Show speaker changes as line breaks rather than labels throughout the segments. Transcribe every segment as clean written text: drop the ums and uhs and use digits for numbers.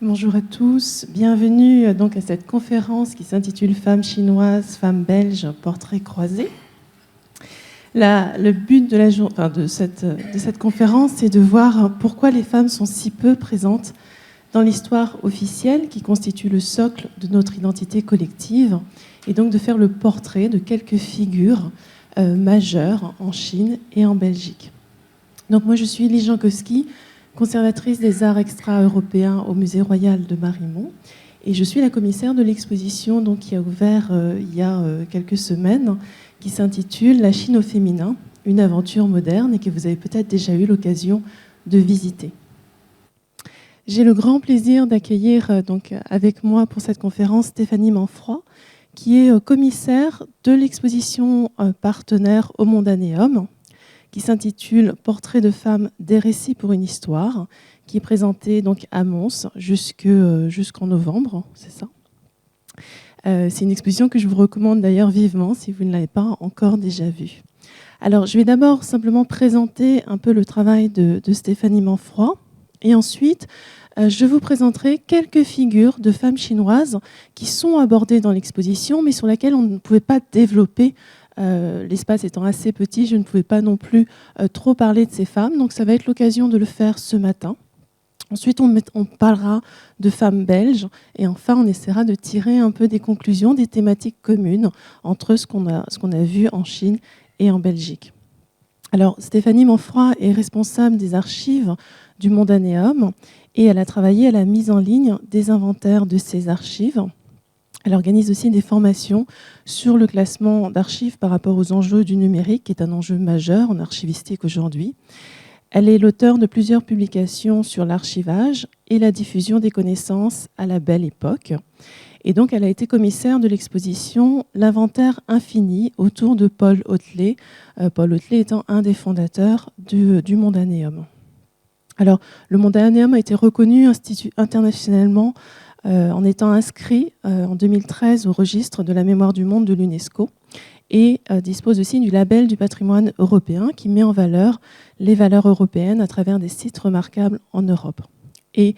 Bonjour à tous, bienvenue donc à cette conférence qui s'intitule Femmes chinoises, femmes belges, portraits croisés. Le but de cette conférence, c'est de voir pourquoi les femmes sont si peu présentes dans l'histoire officielle qui constitue le socle de notre identité collective, et donc de faire le portrait de quelques figures majeures en Chine et en Belgique. Donc moi je suis Lise Jankowski, conservatrice des arts extra-européens au Musée royal de Marimont, et je suis la commissaire de l'exposition donc, qui a ouvert il y a quelques semaines, qui s'intitule La Chine au féminin, une aventure moderne, et que vous avez peut-être déjà eu l'occasion de visiter. J'ai le grand plaisir d'accueillir donc avec moi pour cette conférence Stéphanie Manfroy, qui est commissaire de l'exposition partenaire au Mondanéum, qui s'intitule Portrait de femmes, des récits pour une histoire, qui est présentée donc à Mons jusqu'en novembre, c'est ça. C'est une exposition que je vous recommande d'ailleurs vivement si vous ne l'avez pas encore déjà vue. Alors, je vais d'abord simplement présenter un peu le travail de Stéphanie Manfroy, et ensuite, je vous présenterai quelques figures de femmes chinoises qui sont abordées dans l'exposition, mais sur lesquelles on ne pouvait pas développer. L'espace étant assez petit, je ne pouvais pas non plus trop parler de ces femmes, donc ça va être l'occasion de le faire ce matin. Ensuite, on parlera de femmes belges, et enfin, on essaiera de tirer un peu des conclusions, des thématiques communes entre ce qu'on a vu en Chine et en Belgique. Alors, Stéphanie Manfroy est responsable des archives du Mondanéum, et elle a travaillé à la mise en ligne des inventaires de ces archives. Elle organise aussi des formations sur le classement d'archives par rapport aux enjeux du numérique, qui est un enjeu majeur en archivistique aujourd'hui. Elle est l'auteure de plusieurs publications sur l'archivage et la diffusion des connaissances à la belle époque. Et donc, elle a été commissaire de l'exposition L'inventaire infini autour de Paul Hotelet, Paul Hotelet étant un des fondateurs du Mondanéum. Alors, le Mondanéum a été reconnu internationalement en étant inscrit en 2013 au registre de la mémoire du monde de l'UNESCO, et dispose aussi du label du patrimoine européen qui met en valeur les valeurs européennes à travers des sites remarquables en Europe. Et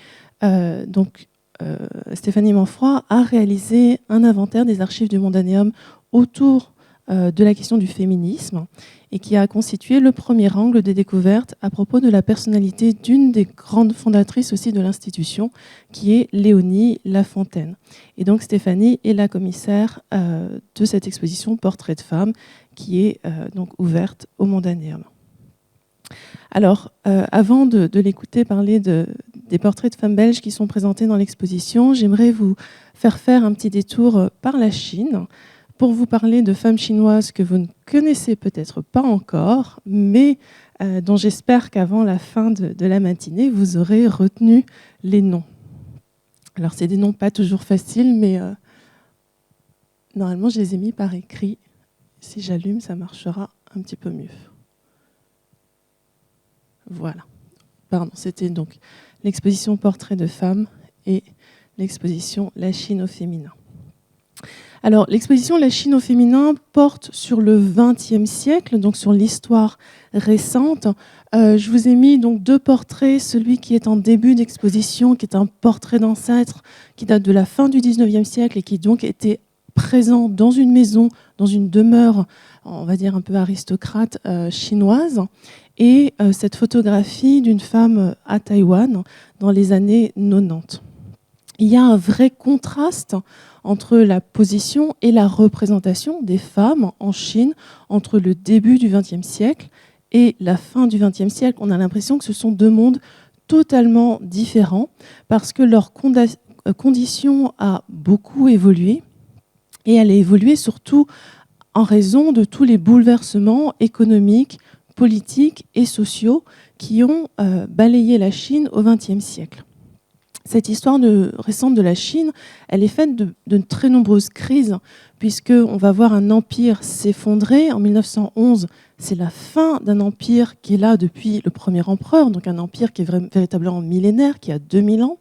Stéphanie Manfroy a réalisé un inventaire des archives du Mondanéum autour de la question du féminisme, et qui a constitué le premier angle de découverte à propos de la personnalité d'une des grandes fondatrices aussi de l'institution, qui est Léonie Lafontaine. Et donc Stéphanie est la commissaire de cette exposition Portrait de femmes, qui est donc ouverte au Mondanéum. Alors, avant de l'écouter parler des portraits de femmes belges qui sont présentés dans l'exposition, j'aimerais vous faire un petit détour par la Chine, pour vous parler de femmes chinoises que vous ne connaissez peut-être pas encore, mais dont j'espère qu'avant la fin de la matinée, vous aurez retenu les noms. Alors, c'est des noms pas toujours faciles, mais normalement, je les ai mis par écrit. Si j'allume, ça marchera un petit peu mieux. Voilà. Pardon, c'était donc l'exposition Portrait de femmes et l'exposition La Chine au féminin. Alors, l'exposition La Chine au féminin porte sur le XXe siècle, donc sur l'histoire récente. Je vous ai mis donc deux portraits, celui qui est en début d'exposition, qui est un portrait d'ancêtre, qui date de la fin du XIXe siècle et qui donc était présent dans une maison, dans une demeure, on va dire un peu aristocrate chinoise, et cette photographie d'une femme à Taïwan dans les années 90. Il y a un vrai contraste entre la position et la représentation des femmes en Chine entre le début du XXe siècle et la fin du XXe siècle. On a l'impression que ce sont deux mondes totalement différents parce que leur condition a beaucoup évolué, et elle a évolué surtout en raison de tous les bouleversements économiques, politiques et sociaux qui ont balayé la Chine au XXe siècle. Cette histoire récente de la Chine, elle est faite de très nombreuses crises, puisqu'on va voir un empire s'effondrer. En 1911, c'est la fin d'un empire qui est là depuis le premier empereur, donc un empire qui est véritablement millénaire, qui a 2000 ans,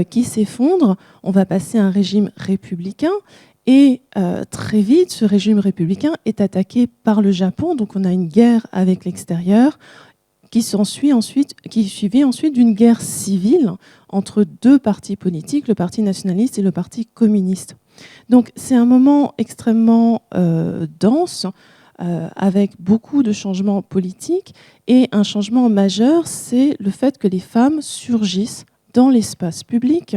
qui s'effondre. On va passer à un régime républicain, et très vite, ce régime républicain est attaqué par le Japon, donc on a une guerre avec l'extérieur, qui suivait ensuite d'une guerre civile entre deux partis politiques, le Parti nationaliste et le Parti communiste. Donc c'est un moment extrêmement dense, avec beaucoup de changements politiques, et un changement majeur, c'est le fait que les femmes surgissent dans l'espace public,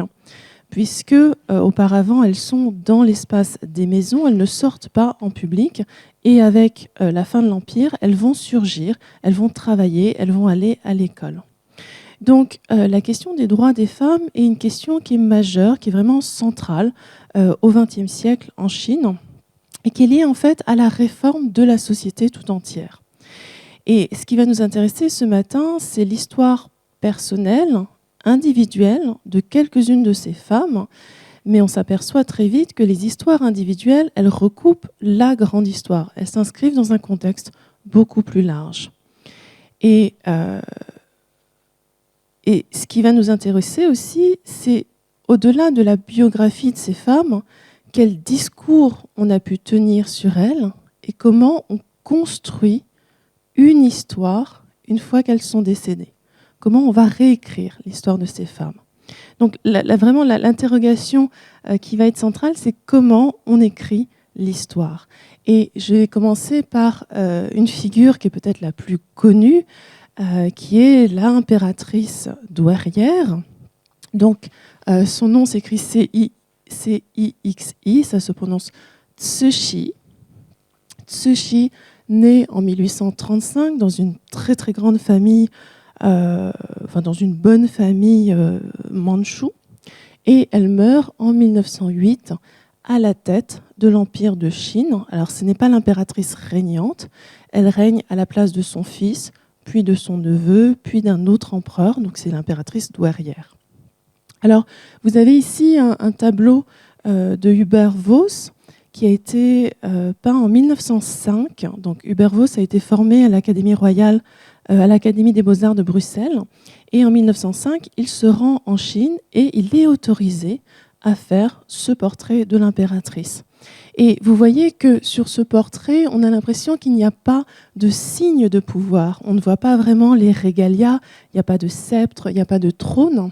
puisque auparavant elles sont dans l'espace des maisons, elles ne sortent pas en public, et avec la fin de l'Empire, elles vont surgir, elles vont travailler, elles vont aller à l'école. Donc la question des droits des femmes est une question qui est majeure, qui est vraiment centrale au XXe siècle en Chine, et qui est liée en fait à la réforme de la société tout entière. Et ce qui va nous intéresser ce matin, c'est l'histoire personnelle, individuelle de quelques-unes de ces femmes, mais on s'aperçoit très vite que les histoires individuelles, elles recoupent la grande histoire. Elles s'inscrivent dans un contexte beaucoup plus large. Et ce qui va nous intéresser aussi, c'est au-delà de la biographie de ces femmes, quel discours on a pu tenir sur elles et comment on construit une histoire une fois qu'elles sont décédées. Comment on va réécrire l'histoire de ces femmes. Donc vraiment, l'interrogation qui va être centrale, c'est comment on écrit l'histoire. Et je vais commencer par une figure qui est peut-être la plus connue, qui est l'impératrice douairière. Donc, son nom s'écrit C-I-X-I, ça se prononce Cixi. Cixi, née en 1835 dans une très très grande famille, dans une bonne famille mandchoue, et elle meurt en 1908 à la tête de l'Empire de Chine. Alors ce n'est pas l'impératrice régnante, elle règne à la place de son fils, puis de son neveu, puis d'un autre empereur, donc c'est l'impératrice douairière. Alors vous avez ici un tableau de Hubert Vos qui a été peint en 1905. Donc Hubert Vos a été formé à l'Académie royale, à l'Académie des beaux-arts de Bruxelles, et en 1905, il se rend en Chine et il est autorisé à faire ce portrait de l'impératrice. Et vous voyez que sur ce portrait, on a l'impression qu'il n'y a pas de signe de pouvoir. On ne voit pas vraiment les régalias, il n'y a pas de sceptre, il n'y a pas de trône.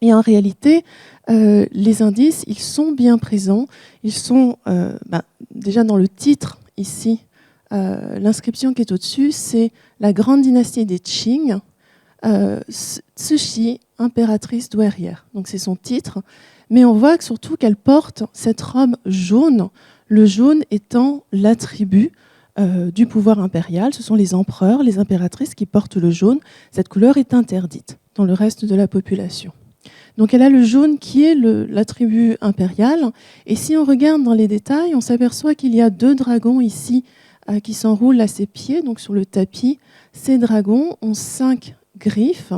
Et en réalité, les indices, ils sont bien présents. Ils sont déjà dans le titre ici. L'inscription qui est au-dessus, c'est la grande dynastie des Qing, Cixi, impératrice douairière. Donc c'est son titre. Mais on voit surtout qu'elle porte cette robe jaune, le jaune étant l'attribut du pouvoir impérial. Ce sont les empereurs, les impératrices qui portent le jaune. Cette couleur est interdite dans le reste de la population. Donc elle a le jaune qui est l'attribut impérial. Et si on regarde dans les détails, on s'aperçoit qu'il y a 2 dragons ici qui s'enroulent à ses pieds, donc sur le tapis. Ces dragons ont 5 griffes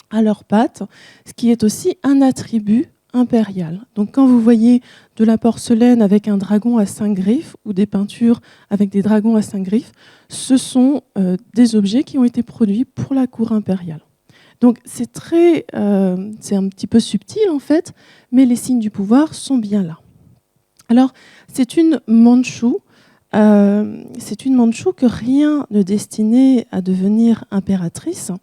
à leurs pattes, ce qui est aussi un attribut impérial. Donc quand vous voyez de la porcelaine avec un dragon à 5 griffes ou des peintures avec des dragons à 5 griffes, ce sont des objets qui ont été produits pour la cour impériale. Donc c'est un petit peu subtil en fait, mais les signes du pouvoir sont bien là. Alors c'est une mandchoue que rien ne destinait à devenir impératrice.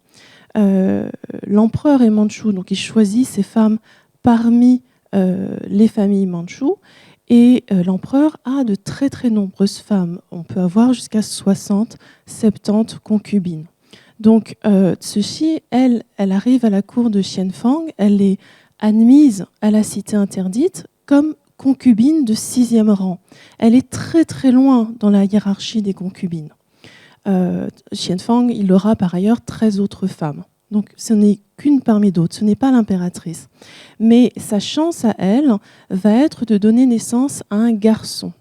L'empereur est mandchou, donc il choisit ses femmes parmi les familles mandchoues, et l'empereur a de très très nombreuses femmes. On peut avoir jusqu'à 60, 70 concubines. Donc Cixi, elle arrive à la cour de Xianfang, elle est admise à la cité interdite comme concubine de 6e rang. Elle est très très loin dans la hiérarchie des concubines. Xianfang, il aura par ailleurs 13 autres femmes. Donc ce n'est qu'une parmi d'autres, ce n'est pas l'impératrice. Mais sa chance à elle va être de donner naissance à un garçon.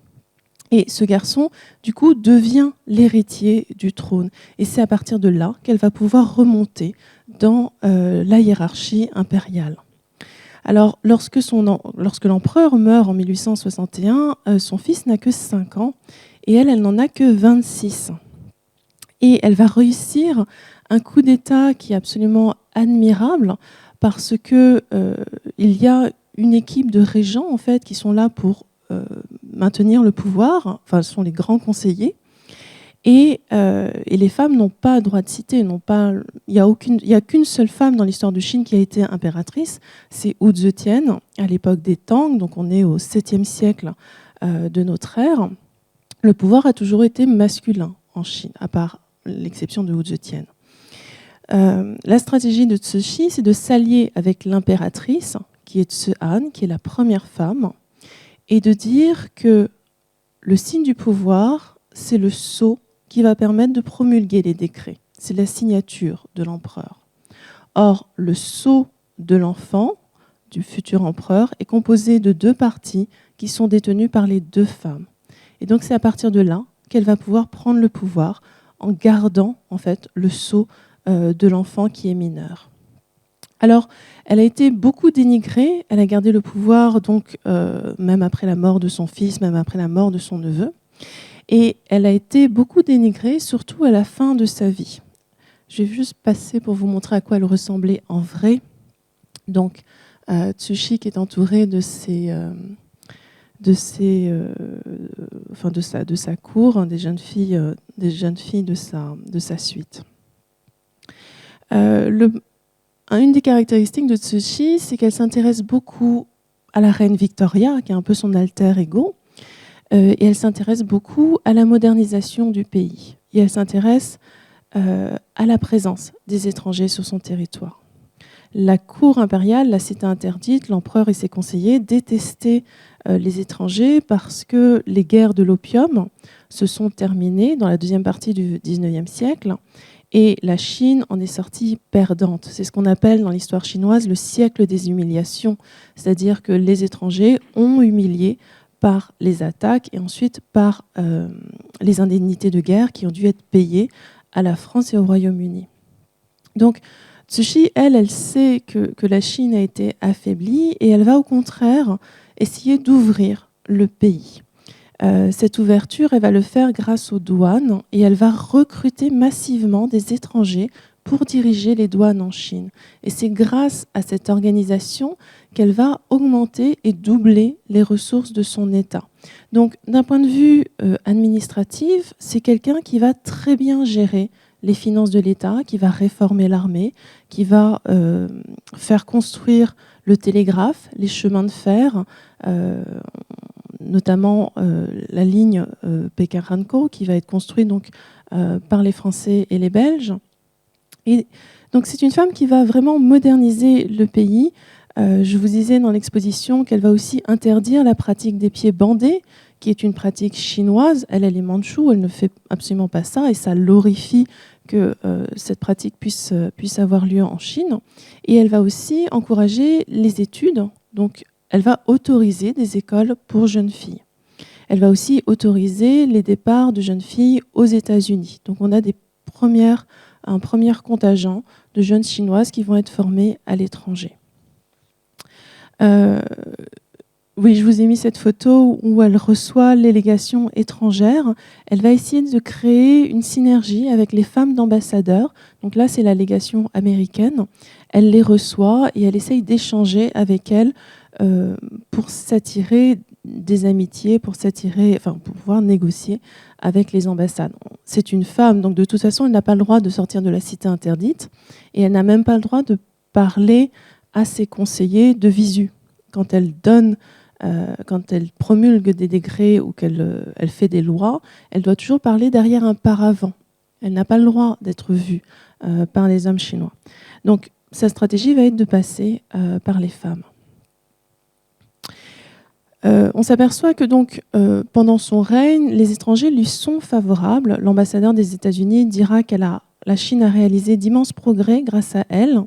Et ce garçon, du coup, devient l'héritier du trône. Et c'est à partir de là qu'elle va pouvoir remonter dans la hiérarchie impériale. Alors, lorsque l'empereur meurt en 1861, son fils n'a que 5 ans et elle n'en a que 26. Et elle va réussir un coup d'État qui est absolument admirable parce que il y a une équipe de régents en fait qui sont là pour maintenir le pouvoir. Enfin, ce sont les grands conseillers. Et les femmes n'ont pas droit de cité, il n'y a qu'une seule femme dans l'histoire de Chine qui a été impératrice, c'est Wu Zetian, à l'époque des Tang, donc on est au 7e siècle de notre ère. Le pouvoir a toujours été masculin en Chine, à part l'exception de Wu Zetian. La stratégie de Cixi, c'est de s'allier avec l'impératrice, qui est Tse-Han, qui est la première femme, et de dire que le signe du pouvoir, c'est le sceau qui va permettre de promulguer les décrets. C'est la signature de l'empereur. Or, le sceau de l'enfant, du futur empereur, est composé de 2 parties qui sont détenues par les 2 femmes. Et donc, c'est à partir de là qu'elle va pouvoir prendre le pouvoir en gardant, en fait, le sceau de l'enfant qui est mineur. Alors, elle a été beaucoup dénigrée. Elle a gardé le pouvoir, donc, même après la mort de son fils, même après la mort de son neveu. Et elle a été beaucoup dénigrée, surtout à la fin de sa vie. Je vais juste passer pour vous montrer à quoi elle ressemblait en vrai. Donc, Cixi qui est entourée de sa cour, hein, des jeunes filles de sa suite. Une des caractéristiques de Cixi, c'est qu'elle s'intéresse beaucoup à la reine Victoria, qui est un peu son alter ego. Et elle s'intéresse beaucoup à la modernisation du pays. Et elle s'intéresse à la présence des étrangers sur son territoire. La cour impériale, la cité interdite, l'empereur et ses conseillers détestaient les étrangers parce que les guerres de l'opium se sont terminées dans la deuxième partie du XIXe siècle et la Chine en est sortie perdante. C'est ce qu'on appelle dans l'histoire chinoise le siècle des humiliations, c'est-à-dire que les étrangers ont humilié par les attaques et ensuite par les indemnités de guerre qui ont dû être payées à la France et au Royaume-Uni. Donc, Cixi, elle sait que la Chine a été affaiblie et elle va au contraire essayer d'ouvrir le pays. Cette ouverture, elle va le faire grâce aux douanes et elle va recruter massivement des étrangers pour diriger les douanes en Chine. Et c'est grâce à cette organisation qu'elle va augmenter et doubler les ressources de son État. Donc, d'un point de vue administratif, c'est quelqu'un qui va très bien gérer les finances de l'État, qui va réformer l'armée, qui va faire construire le télégraphe, les chemins de fer, notamment la ligne Pékin-Hankou, qui va être construite donc, par les Français et les Belges. Et donc c'est une femme qui va vraiment moderniser le pays. Je vous disais dans l'exposition qu'elle va aussi interdire la pratique des pieds bandés, qui est une pratique chinoise. Elle est mandchoue, elle ne fait absolument pas ça, et ça l'horrifie que cette pratique puisse avoir lieu en Chine. Et elle va aussi encourager les études. Donc, elle va autoriser des écoles pour jeunes filles. Elle va aussi autoriser les départs de jeunes filles aux États-Unis. Donc, on a un premier contingent de jeunes chinoises qui vont être formées à l'étranger. Oui, je vous ai mis cette photo où elle reçoit les légations étrangères. Elle va essayer de créer une synergie avec les femmes d'ambassadeurs. Donc là, c'est la légation américaine. Elle les reçoit et elle essaye d'échanger avec elles pour s'attirer des amitiés, pour pouvoir négocier avec les ambassades. C'est une femme, donc de toute façon, elle n'a pas le droit de sortir de la cité interdite et elle n'a même pas le droit de parler à ses conseillers de visu. Quand elle promulgue des décrets ou qu'elle fait des lois, elle doit toujours parler derrière un paravent. Elle n'a pas le droit d'être vue par les hommes chinois. Donc, sa stratégie va être de passer par les femmes. On s'aperçoit que donc, pendant son règne, les étrangers lui sont favorables. L'ambassadeur des États-Unis dira que la Chine a réalisé d'immenses progrès grâce à elle,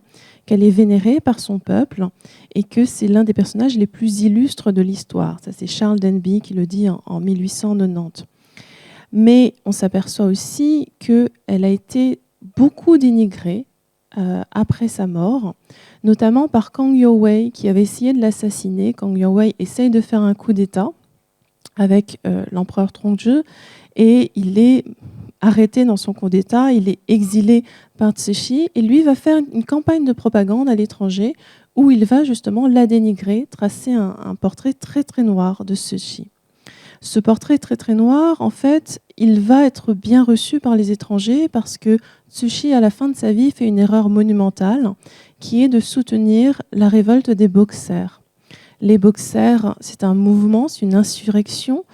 qu'elle est vénérée par son peuple et que c'est l'un des personnages les plus illustres de l'histoire. Ça, c'est Charles Denby qui le dit en 1890. Mais on s'aperçoit aussi qu'elle a été beaucoup dénigrée après sa mort, notamment par Kang Youwei qui avait essayé de l'assassiner. Kang Youwei essaye de faire un coup d'État avec l'empereur Trongzhi et il est arrêté dans son coup d'État, il est exilé par Cixi et lui va faire une campagne de propagande à l'étranger où il va justement la dénigrer, tracer un portrait très très noir de Cixi. Ce portrait très très noir, en fait, il va être bien reçu par les étrangers parce que Tsuchi, à la fin de sa vie, fait une erreur monumentale qui est de soutenir la révolte des Boxers. Les Boxers, c'est un mouvement, c'est une insurrection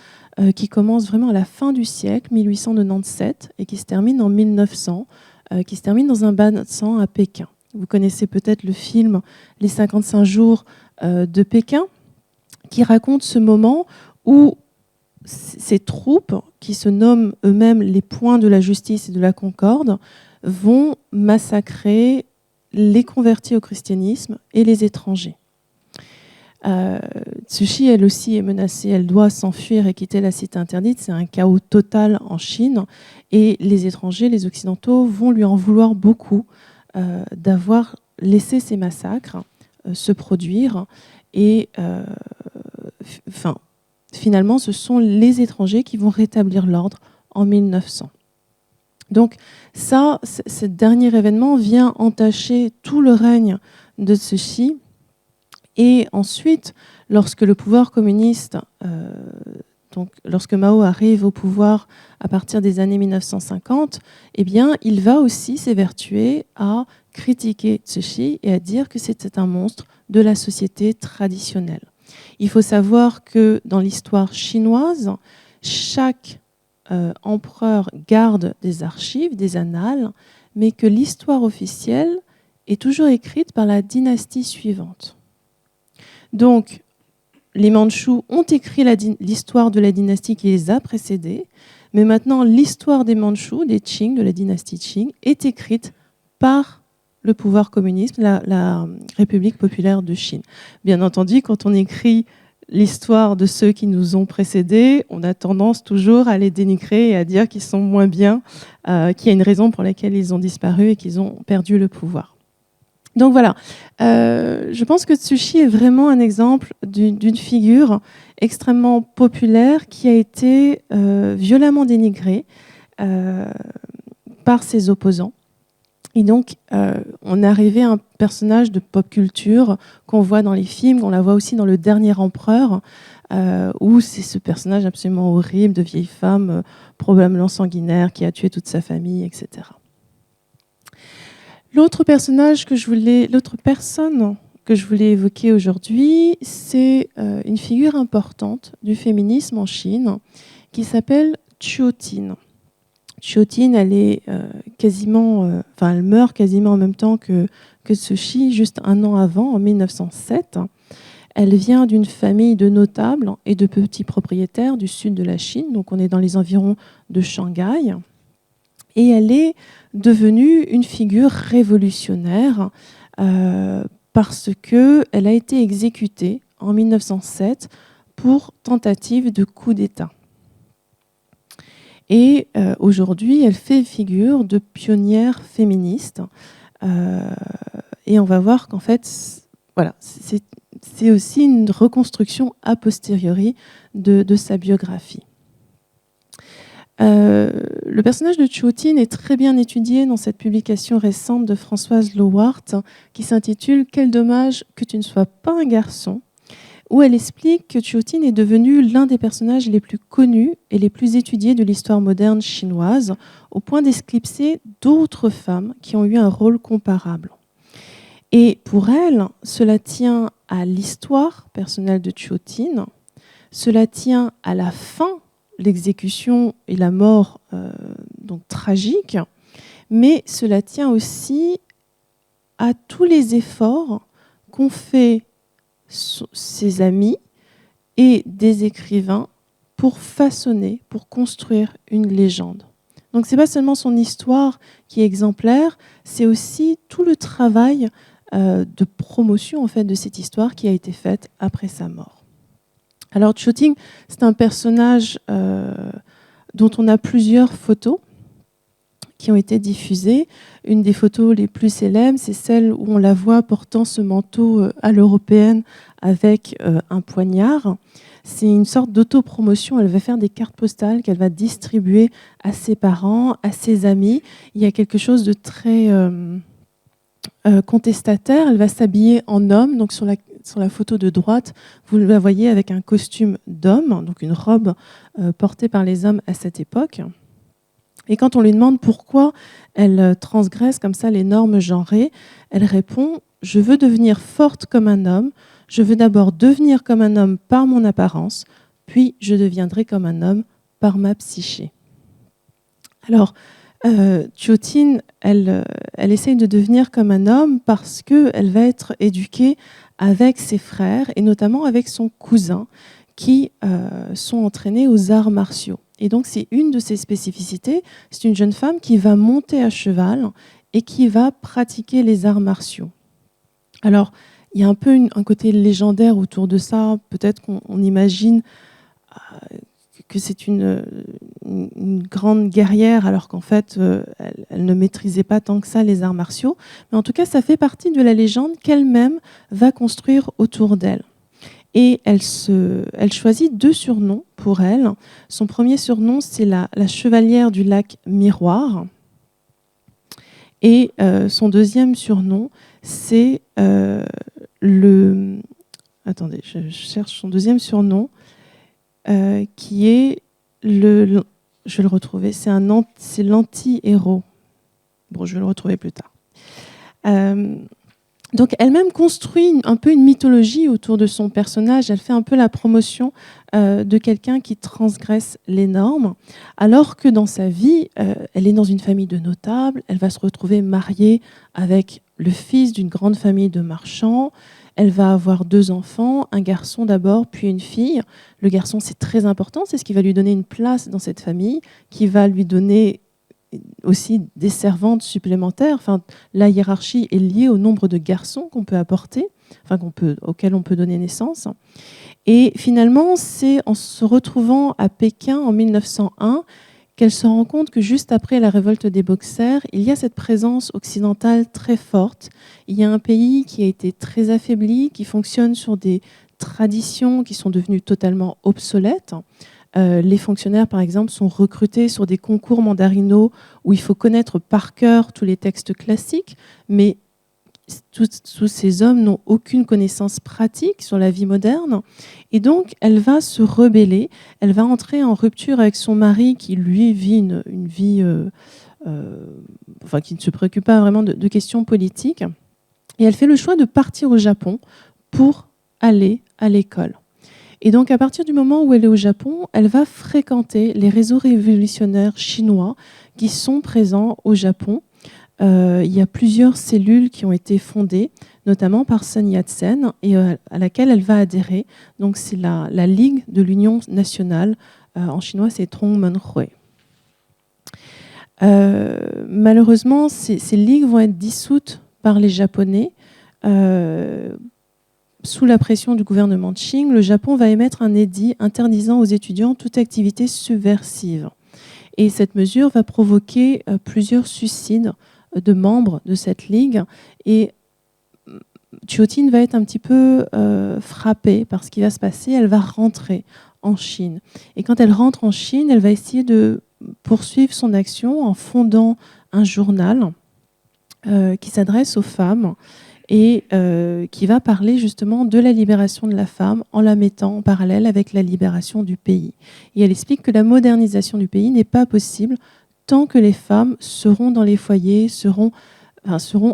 qui commence vraiment à la fin du siècle, 1897, et qui se termine en 1900, qui se termine dans un bain de sang à Pékin. Vous connaissez peut-être le film Les 55 jours de Pékin, qui raconte ce moment où ces troupes, qui se nomment eux-mêmes les points de la justice et de la concorde, vont massacrer les convertis au christianisme et les étrangers. Tsuchi, elle aussi, est menacée. Elle doit s'enfuir et quitter la cité interdite. C'est un chaos total en Chine. Et les étrangers, les occidentaux, vont lui en vouloir beaucoup d'avoir laissé ces massacres se produire. Et finalement, ce sont les étrangers qui vont rétablir l'ordre en 1900. Donc ça, ce dernier événement vient entacher tout le règne de Tsuchi. Et ensuite, lorsque le pouvoir communiste, donc lorsque Mao arrive au pouvoir à partir des années 1950, eh bien, il va aussi s'évertuer à critiquer Tsuchi et à dire que c'était un monstre de la société traditionnelle. Il faut savoir que dans l'histoire chinoise, chaque empereur garde des archives, des annales, mais que l'histoire officielle est toujours écrite par la dynastie suivante. Donc, les Mandchous ont écrit l'histoire de la dynastie qui les a précédés, mais maintenant, l'histoire des Mandchous, des Qing, de la dynastie Qing, est écrite par le pouvoir communiste, la République populaire de Chine. Bien entendu, quand on écrit l'histoire de ceux qui nous ont précédés, on a tendance toujours à les dénigrer et à dire qu'ils sont moins bien, qu'il y a une raison pour laquelle ils ont disparu et qu'ils ont perdu le pouvoir. Donc voilà, je pense que Tsuchi est vraiment un exemple d'une figure extrêmement populaire qui a été violemment dénigrée par ses opposants. Et donc, on est arrivé à un personnage de pop culture qu'on voit dans les films, qu'on la voit aussi dans Le Dernier Empereur, où c'est ce personnage absolument horrible de vieille femme, probablement sanguinaire, qui a tué toute sa famille, etc. L'autre personne que je voulais évoquer aujourd'hui, c'est une figure importante du féminisme en Chine qui s'appelle Qiu Tin. Qiu Tin, elle est elle meurt quasiment en même temps que Tsuchi, juste un an avant, en 1907. Elle vient d'une famille de notables et de petits propriétaires du sud de la Chine, donc on est dans les environs de Shanghai. Et elle est devenue une figure révolutionnaire parce qu'elle a été exécutée en 1907 pour tentative de coup d'État. Et aujourd'hui, elle fait figure de pionnière féministe. Et on va voir qu'en fait, voilà, c'est aussi une reconstruction a posteriori de sa biographie. Le personnage de Qiu Tin est très bien étudié dans cette publication récente de Françoise Lowart qui s'intitule « Quel dommage que tu ne sois pas un garçon », où elle explique que Qiu Tin est devenu l'un des personnages les plus connus et les plus étudiés de l'histoire moderne chinoise, au point d'éclipser d'autres femmes qui ont eu un rôle comparable. Et pour elle, cela tient à l'histoire personnelle de Qiu Tin, cela tient à la fin, l'exécution et la mort donc tragique, mais cela tient aussi à tous les efforts qu'ont fait ses amis et des écrivains pour façonner, pour construire une légende. Donc c'est pas seulement son histoire qui est exemplaire, c'est aussi tout le travail de promotion en fait de cette histoire qui a été faite après sa mort. Alors Qiu Tin, c'est un personnage dont on a plusieurs photos qui ont été diffusées. Une des photos les plus célèbres, c'est celle où on la voit portant ce manteau à l'européenne avec un poignard. C'est une sorte d'autopromotion. Elle va faire des cartes postales qu'elle va distribuer à ses parents, à ses amis. Il y a quelque chose de très contestataire. Elle va s'habiller en homme. Donc sur sur la photo de droite, vous la voyez avec un costume d'homme, donc une robe portée par les hommes à cette époque. Et quand on lui demande pourquoi elle transgresse comme ça les normes genrées, elle répond « Je veux devenir forte comme un homme, je veux d'abord devenir comme un homme par mon apparence, puis je deviendrai comme un homme par ma psyché. » Alors, Théotine, elle essaye de devenir comme un homme parce qu'elle va être éduquée avec ses frères et notamment avec son cousin qui sont entraînés aux arts martiaux. Et donc, c'est une de ses spécificités. C'est une jeune femme qui va monter à cheval et qui va pratiquer les arts martiaux. Alors, il y a un peu un côté légendaire autour de ça. Peut-être qu'on imagine que c'est une grande guerrière, alors qu'en fait, elle ne maîtrisait pas tant que ça les arts martiaux. Mais en tout cas, ça fait partie de la légende qu'elle-même va construire autour d'elle. Et elle choisit 2 surnoms pour elle. Son premier surnom, c'est la chevalière du lac Miroir. Et son deuxième surnom, c'est Attendez, je cherche son deuxième surnom, qui est je vais le retrouver, c'est l'anti-héros. Bon, je vais le retrouver plus tard. Donc elle-même construit un peu une mythologie autour de son personnage. Elle fait un peu la promotion de quelqu'un qui transgresse les normes, alors que dans sa vie, elle est dans une famille de notables. Elle va se retrouver mariée avec le fils d'une grande famille de marchands. Elle va avoir 2 enfants, un garçon d'abord, puis une fille. Le garçon, c'est très important, c'est ce qui va lui donner une place dans cette famille, qui va lui donner aussi des servantes supplémentaires. Enfin, la hiérarchie est liée au nombre de garçons qu'on peut apporter, enfin, auxquels on peut donner naissance. Et finalement, c'est en se retrouvant à Pékin en 1901 qu'elle se rend compte que juste après la révolte des Boxers, il y a cette présence occidentale très forte. Il y a un pays qui a été très affaibli, qui fonctionne sur des traditions qui sont devenues totalement obsolètes. Les fonctionnaires, par exemple, sont recrutés sur des concours mandarinaux où il faut connaître par cœur tous les textes classiques, mais tous ces hommes n'ont aucune connaissance pratique sur la vie moderne. Et donc, elle va se rebeller, elle va entrer en rupture avec son mari qui, lui, vit une vie qui ne se préoccupe pas vraiment de questions politiques. Et elle fait le choix de partir au Japon pour aller à l'école. Et donc, à partir du moment où elle est au Japon, elle va fréquenter les réseaux révolutionnaires chinois qui sont présents au Japon. Il y a plusieurs cellules qui ont été fondées, notamment par Sun Yat-sen, et à laquelle elle va adhérer. Donc, c'est la Ligue de l'Union nationale. En chinois, c'est Zhongmenhui. Malheureusement, ces ligues vont être dissoutes par les Japonais. Sous la pression du gouvernement de Qing, le Japon va émettre un édit interdisant aux étudiants toute activité subversive. Et cette mesure va provoquer plusieurs suicides de membres de cette ligue. Et Théotine va être un petit peu frappée par ce qui va se passer. Elle va rentrer en Chine. Et quand elle rentre en Chine, elle va essayer de poursuivre son action en fondant un journal qui s'adresse aux femmes et qui va parler justement de la libération de la femme en la mettant en parallèle avec la libération du pays. Et elle explique que la modernisation du pays n'est pas possible tant que les femmes seront dans les foyers, seront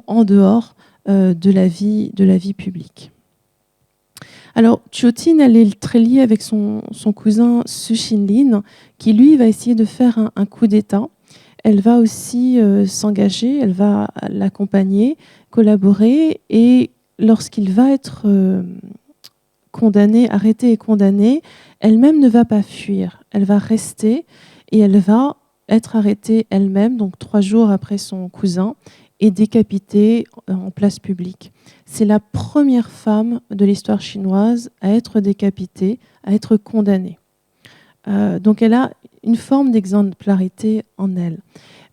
en dehors de la vie publique. Alors, Théotine, elle est très liée avec son cousin Su Xinlin, qui lui va essayer de faire un coup d'État. Elle va aussi s'engager, elle va l'accompagner, collaborer, et lorsqu'il va être arrêté et condamné, elle-même ne va pas fuir. Elle va rester et elle va être arrêtée elle-même, donc 3 jours après son cousin, et décapitée en place publique. C'est la première femme de l'histoire chinoise à être décapitée, à être condamnée. Donc elle a une forme d'exemplarité en elle.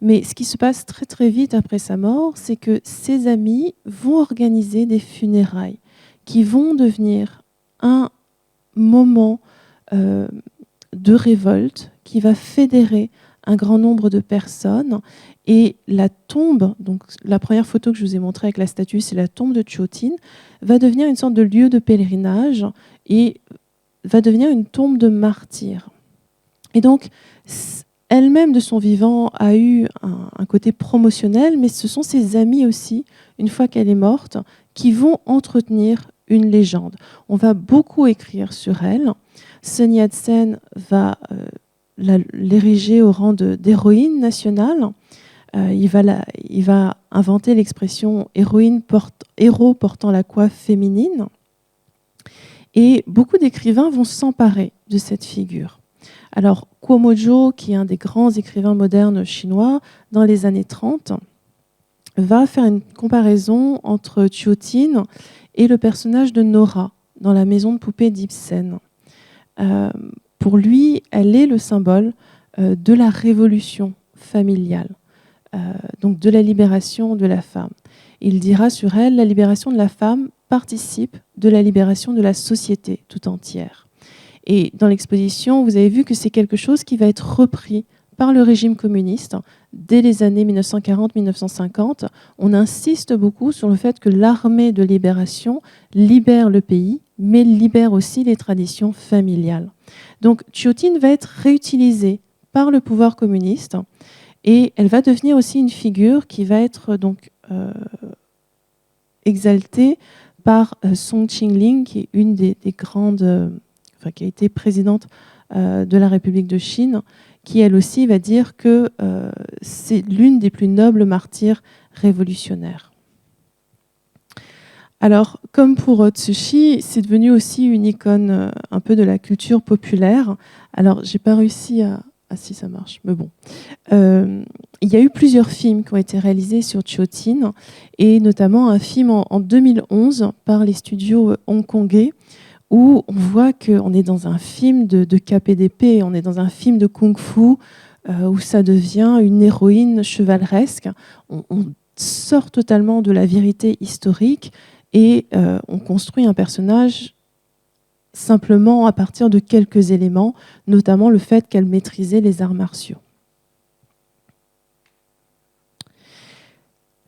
Mais ce qui se passe très très vite après sa mort, c'est que ses amis vont organiser des funérailles qui vont devenir un moment de révolte qui va fédérer un grand nombre de personnes. Et la tombe, donc la première photo que je vous ai montrée avec la statue, c'est la tombe de Chiotin, va devenir une sorte de lieu de pèlerinage et va devenir une tombe de martyr. Et donc, elle-même, de son vivant, a eu un côté promotionnel, mais ce sont ses amis aussi, une fois qu'elle est morte, qui vont entretenir une légende. On va beaucoup écrire sur elle. Sun Yat-sen va l'ériger au rang d'héroïne nationale. Il va inventer l'expression héros portant la coiffe féminine. Et beaucoup d'écrivains vont s'emparer de cette figure. Alors, Kuo-mojo, qui est un des grands écrivains modernes chinois, dans les années 30, va faire une comparaison entre Chiotin et le personnage de Nora dans la maison de poupée d'Ibsen. Pour lui, elle est le symbole de la révolution familiale, donc de la libération de la femme. Il dira sur elle, la libération de la femme participe de la libération de la société tout entière. Et dans l'exposition, vous avez vu que c'est quelque chose qui va être repris par le régime communiste dès les années 1940-1950. On insiste beaucoup sur le fait que l'armée de libération libère le pays, mais libère aussi les traditions familiales. Donc Chiotin va être réutilisée par le pouvoir communiste et elle va devenir aussi une figure qui va être donc exaltée par Song Qingling, qui est une des grandes, qui a été présidente de la République de Chine, qui elle aussi va dire que c'est l'une des plus nobles martyrs révolutionnaires. Alors, comme pour Tsuchi, c'est devenu aussi une icône un peu de la culture populaire. Alors, j'ai pas réussi à... Ah si, ça marche, mais bon. Il y a eu plusieurs films qui ont été réalisés sur Chiotin, et notamment un film en 2011 par les studios hongkongais, où on voit qu'on est dans un film de KPDP, on est dans un film de kung-fu, où ça devient une héroïne chevaleresque. On sort totalement de la vérité historique et on construit un personnage simplement à partir de quelques éléments, notamment le fait qu'elle maîtrisait les arts martiaux.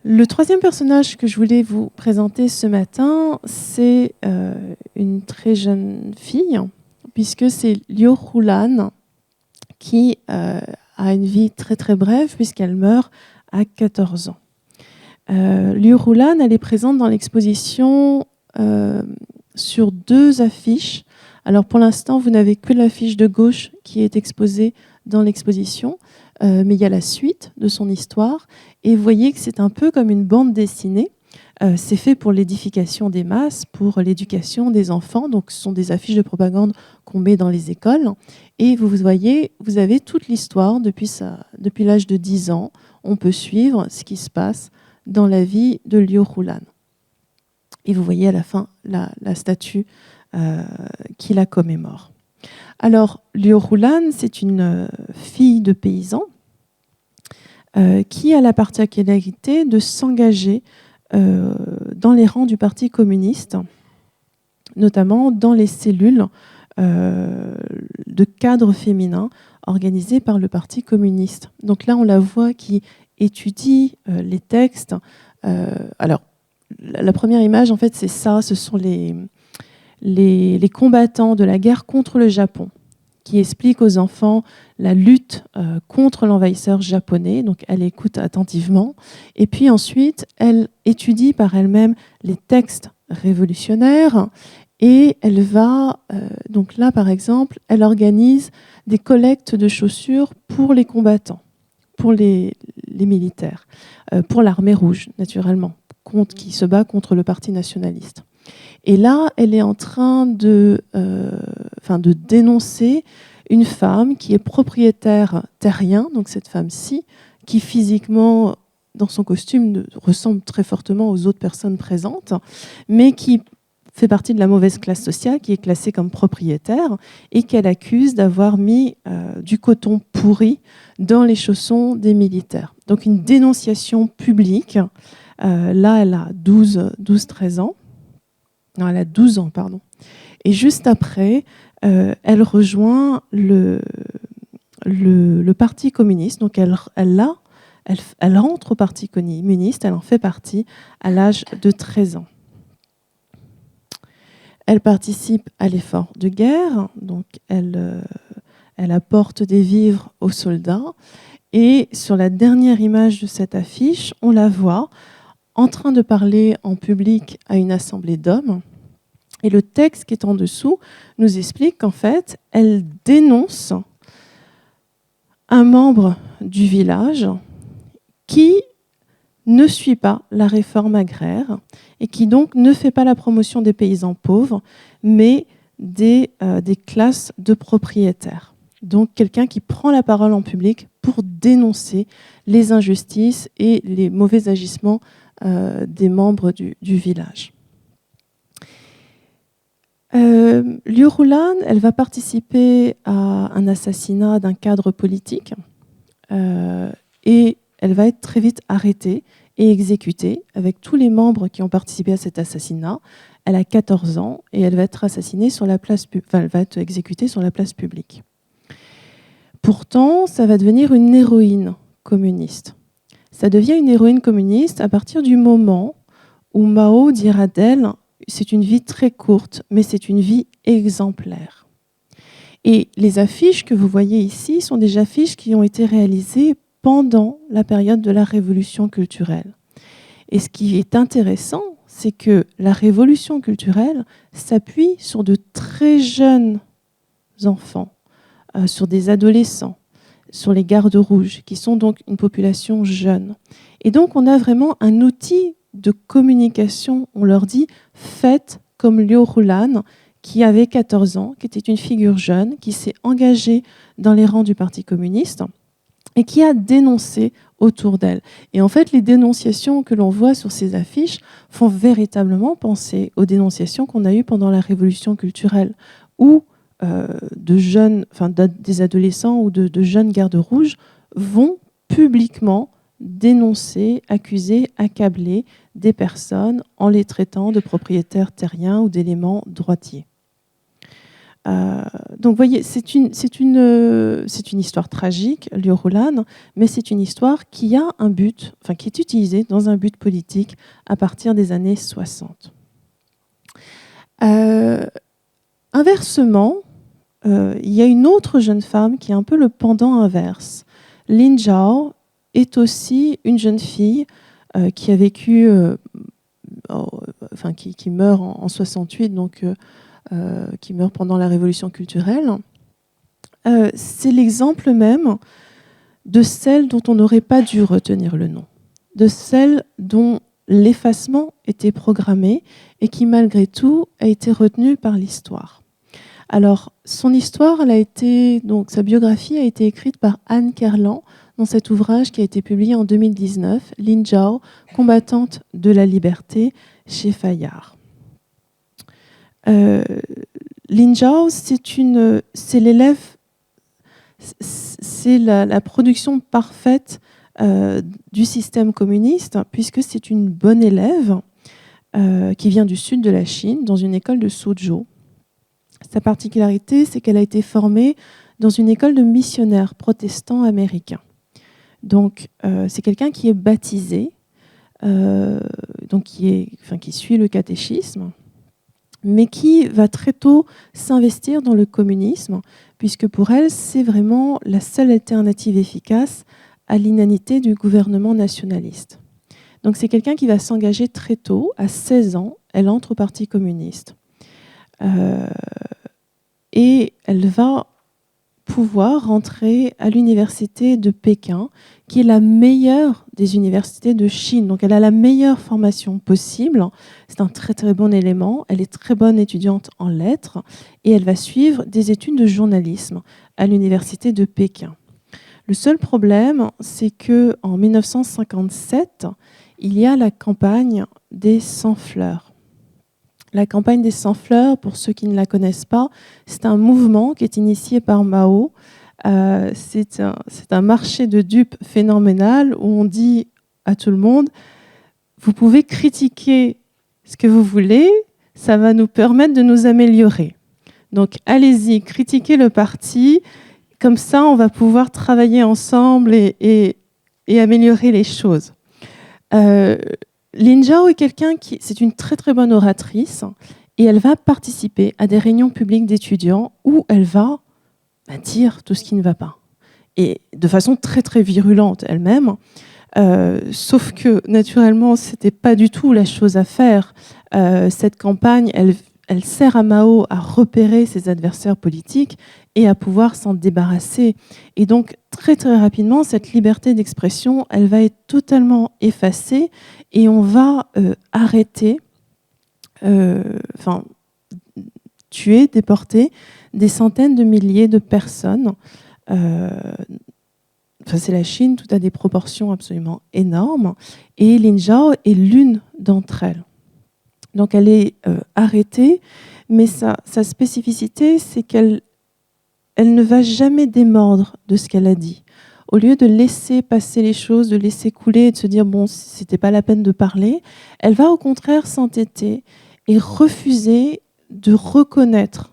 Le troisième personnage que je voulais vous présenter ce matin, c'est une très jeune fille, puisque c'est Liu Hulan, qui a une vie très très brève, puisqu'elle meurt à 14 ans. Liu Hulan, elle est présente dans l'exposition sur 2 affiches. Alors pour l'instant, vous n'avez que l'affiche de gauche qui est exposée dans l'exposition, mais il y a la suite de son histoire. Et vous voyez que c'est un peu comme une bande dessinée. C'est fait pour l'édification des masses, pour l'éducation des enfants. Donc ce sont des affiches de propagande qu'on met dans les écoles. Et vous voyez, vous avez toute l'histoire depuis l'âge de 10 ans. On peut suivre ce qui se passe dans la vie de Liu Hulan. Et vous voyez à la fin la statue qui la commémore. Alors, Liu Hulan, c'est une fille de paysan qui a la particularité de s'engager dans les rangs du Parti communiste, notamment dans les cellules de cadres féminins organisées par le Parti communiste. Donc là, on la voit qui étudie les textes. Alors, la première image, en fait, c'est ça. Ce sont les combattants de la guerre contre le Japon qui expliquent aux enfants la lutte contre l'envahisseur japonais. Donc, elle écoute attentivement. Et puis ensuite, elle étudie par elle-même les textes révolutionnaires. Et elle va, donc là, par exemple, elle organise des collectes de chaussures pour les combattants, pour les militaires, pour l'armée rouge, naturellement, qui se bat contre le parti nationaliste. Et là, elle est en train de dénoncer une femme qui est propriétaire terrien, donc cette femme-ci, qui physiquement, dans son costume, ressemble très fortement aux autres personnes présentes, mais qui fait partie de la mauvaise classe sociale, qui est classée comme propriétaire, et qu'elle accuse d'avoir mis du coton pourri dans les chaussons des militaires. Donc une dénonciation publique. Là, elle a 12-13 ans. Non, elle a 12 ans, pardon. Et juste après, elle rejoint le le Parti communiste. Donc elle rentre au Parti communiste, elle en fait partie à l'âge de 13 ans. Elle participe à l'effort de guerre, donc elle apporte des vivres aux soldats. Et sur la dernière image de cette affiche, on la voit en train de parler en public à une assemblée d'hommes. Et le texte qui est en dessous nous explique qu'en fait, elle dénonce un membre du village qui ne suit pas la réforme agraire et qui donc ne fait pas la promotion des paysans pauvres, mais des classes de propriétaires. Donc quelqu'un qui prend la parole en public pour dénoncer les injustices et les mauvais agissements des membres du village. Liu Rulan, elle va participer à un assassinat d'un cadre politique et elle va être très vite arrêtée et exécutée avec tous les membres qui ont participé à cet assassinat. Elle a 14 ans et elle va être assassinée sur la place, elle va être exécutée sur la place publique. Pourtant, ça va devenir une héroïne communiste. Ça devient une héroïne communiste à partir du moment où Mao dira d'elle « c'est une vie très courte, mais c'est une vie exemplaire ». Et les affiches que vous voyez ici sont des affiches qui ont été réalisées pendant la période de la révolution culturelle. Et ce qui est intéressant, c'est que la révolution culturelle s'appuie sur de très jeunes enfants, sur des adolescents, sur les gardes rouges, qui sont donc une population jeune. Et donc on a vraiment un outil de communication, on leur dit « faites comme Liu Rulan », qui avait 14 ans, qui était une figure jeune, qui s'est engagée dans les rangs du Parti communiste et qui a dénoncé autour d'elle. Et en fait, les dénonciations que l'on voit sur ces affiches font véritablement penser aux dénonciations qu'on a eues pendant la Révolution culturelle, où des adolescents ou de jeunes gardes rouges vont publiquement dénoncer, accuser, accabler des personnes en les traitant de propriétaires terriens ou d'éléments droitiers. Donc, vous voyez, c'est une histoire tragique, Liu Rulan, mais c'est une histoire qui a un but, enfin, qui est utilisée dans un but politique à partir des années 60. Inversement, il y a une autre jeune femme qui est un peu le pendant inverse. Lin Zhao est aussi une jeune fille qui a vécu, qui meurt en 68, donc qui meurt pendant la Révolution culturelle. C'est l'exemple même de celle dont on n'aurait pas dû retenir le nom, de celle dont l'effacement était programmé et qui, malgré tout, a été retenue par l'histoire. Alors, son histoire, sa biographie a été écrite par Anne Kerlan dans cet ouvrage qui a été publié en 2019, Lin Zhao, combattante de la liberté, chez Fayard. Lin Zhao, c'est la production parfaite du système communiste, puisque c'est une bonne élève qui vient du sud de la Chine, dans une école de Suzhou. Sa particularité, c'est qu'elle a été formée dans une école de missionnaires protestants américains. Donc, c'est quelqu'un qui est baptisé, donc qui suit le catéchisme, mais qui va très tôt s'investir dans le communisme, puisque pour elle, c'est vraiment la seule alternative efficace à l'inanité du gouvernement nationaliste. Donc c'est quelqu'un qui va s'engager très tôt, à 16 ans, elle entre au Parti communiste. Et elle va pouvoir rentrer à l'université de Pékin, qui est la meilleure des universités de Chine. Donc elle a la meilleure formation possible. C'est un très très bon élément. Elle est très bonne étudiante en lettres et elle va suivre des études de journalisme à l'université de Pékin. Le seul problème, c'est qu'en 1957, il y a la campagne des 100 fleurs. La campagne des 100 fleurs, pour ceux qui ne la connaissent pas, c'est un mouvement qui est initié par Mao. C'est un marché de dupes phénoménal où on dit à tout le monde « Vous pouvez critiquer ce que vous voulez, ça va nous permettre de nous améliorer. Donc allez-y, critiquez le parti, Comme ça, on va pouvoir travailler ensemble et améliorer les choses. Lin Zhao est quelqu'un c'est une très très bonne oratrice et elle va participer à des réunions publiques d'étudiants où elle va dire tout ce qui ne va pas. Et de façon très très virulente elle-même. Sauf que naturellement, c'était pas du tout la chose à faire. Cette campagne, elle sert à Mao à repérer ses adversaires politiques et à pouvoir s'en débarrasser. Et donc, très très rapidement, cette liberté d'expression, elle va être totalement effacée et on va arrêter, tuer, déporter des centaines de milliers de personnes. C'est la Chine, tout a des proportions absolument énormes. Et Lin Zhao est l'une d'entre elles. Donc elle est arrêtée, mais sa spécificité, c'est qu'elle ne va jamais démordre de ce qu'elle a dit. Au lieu de laisser passer les choses, de laisser couler et de se dire bon, c'était pas la peine de parler, elle va au contraire s'entêter et refuser de reconnaître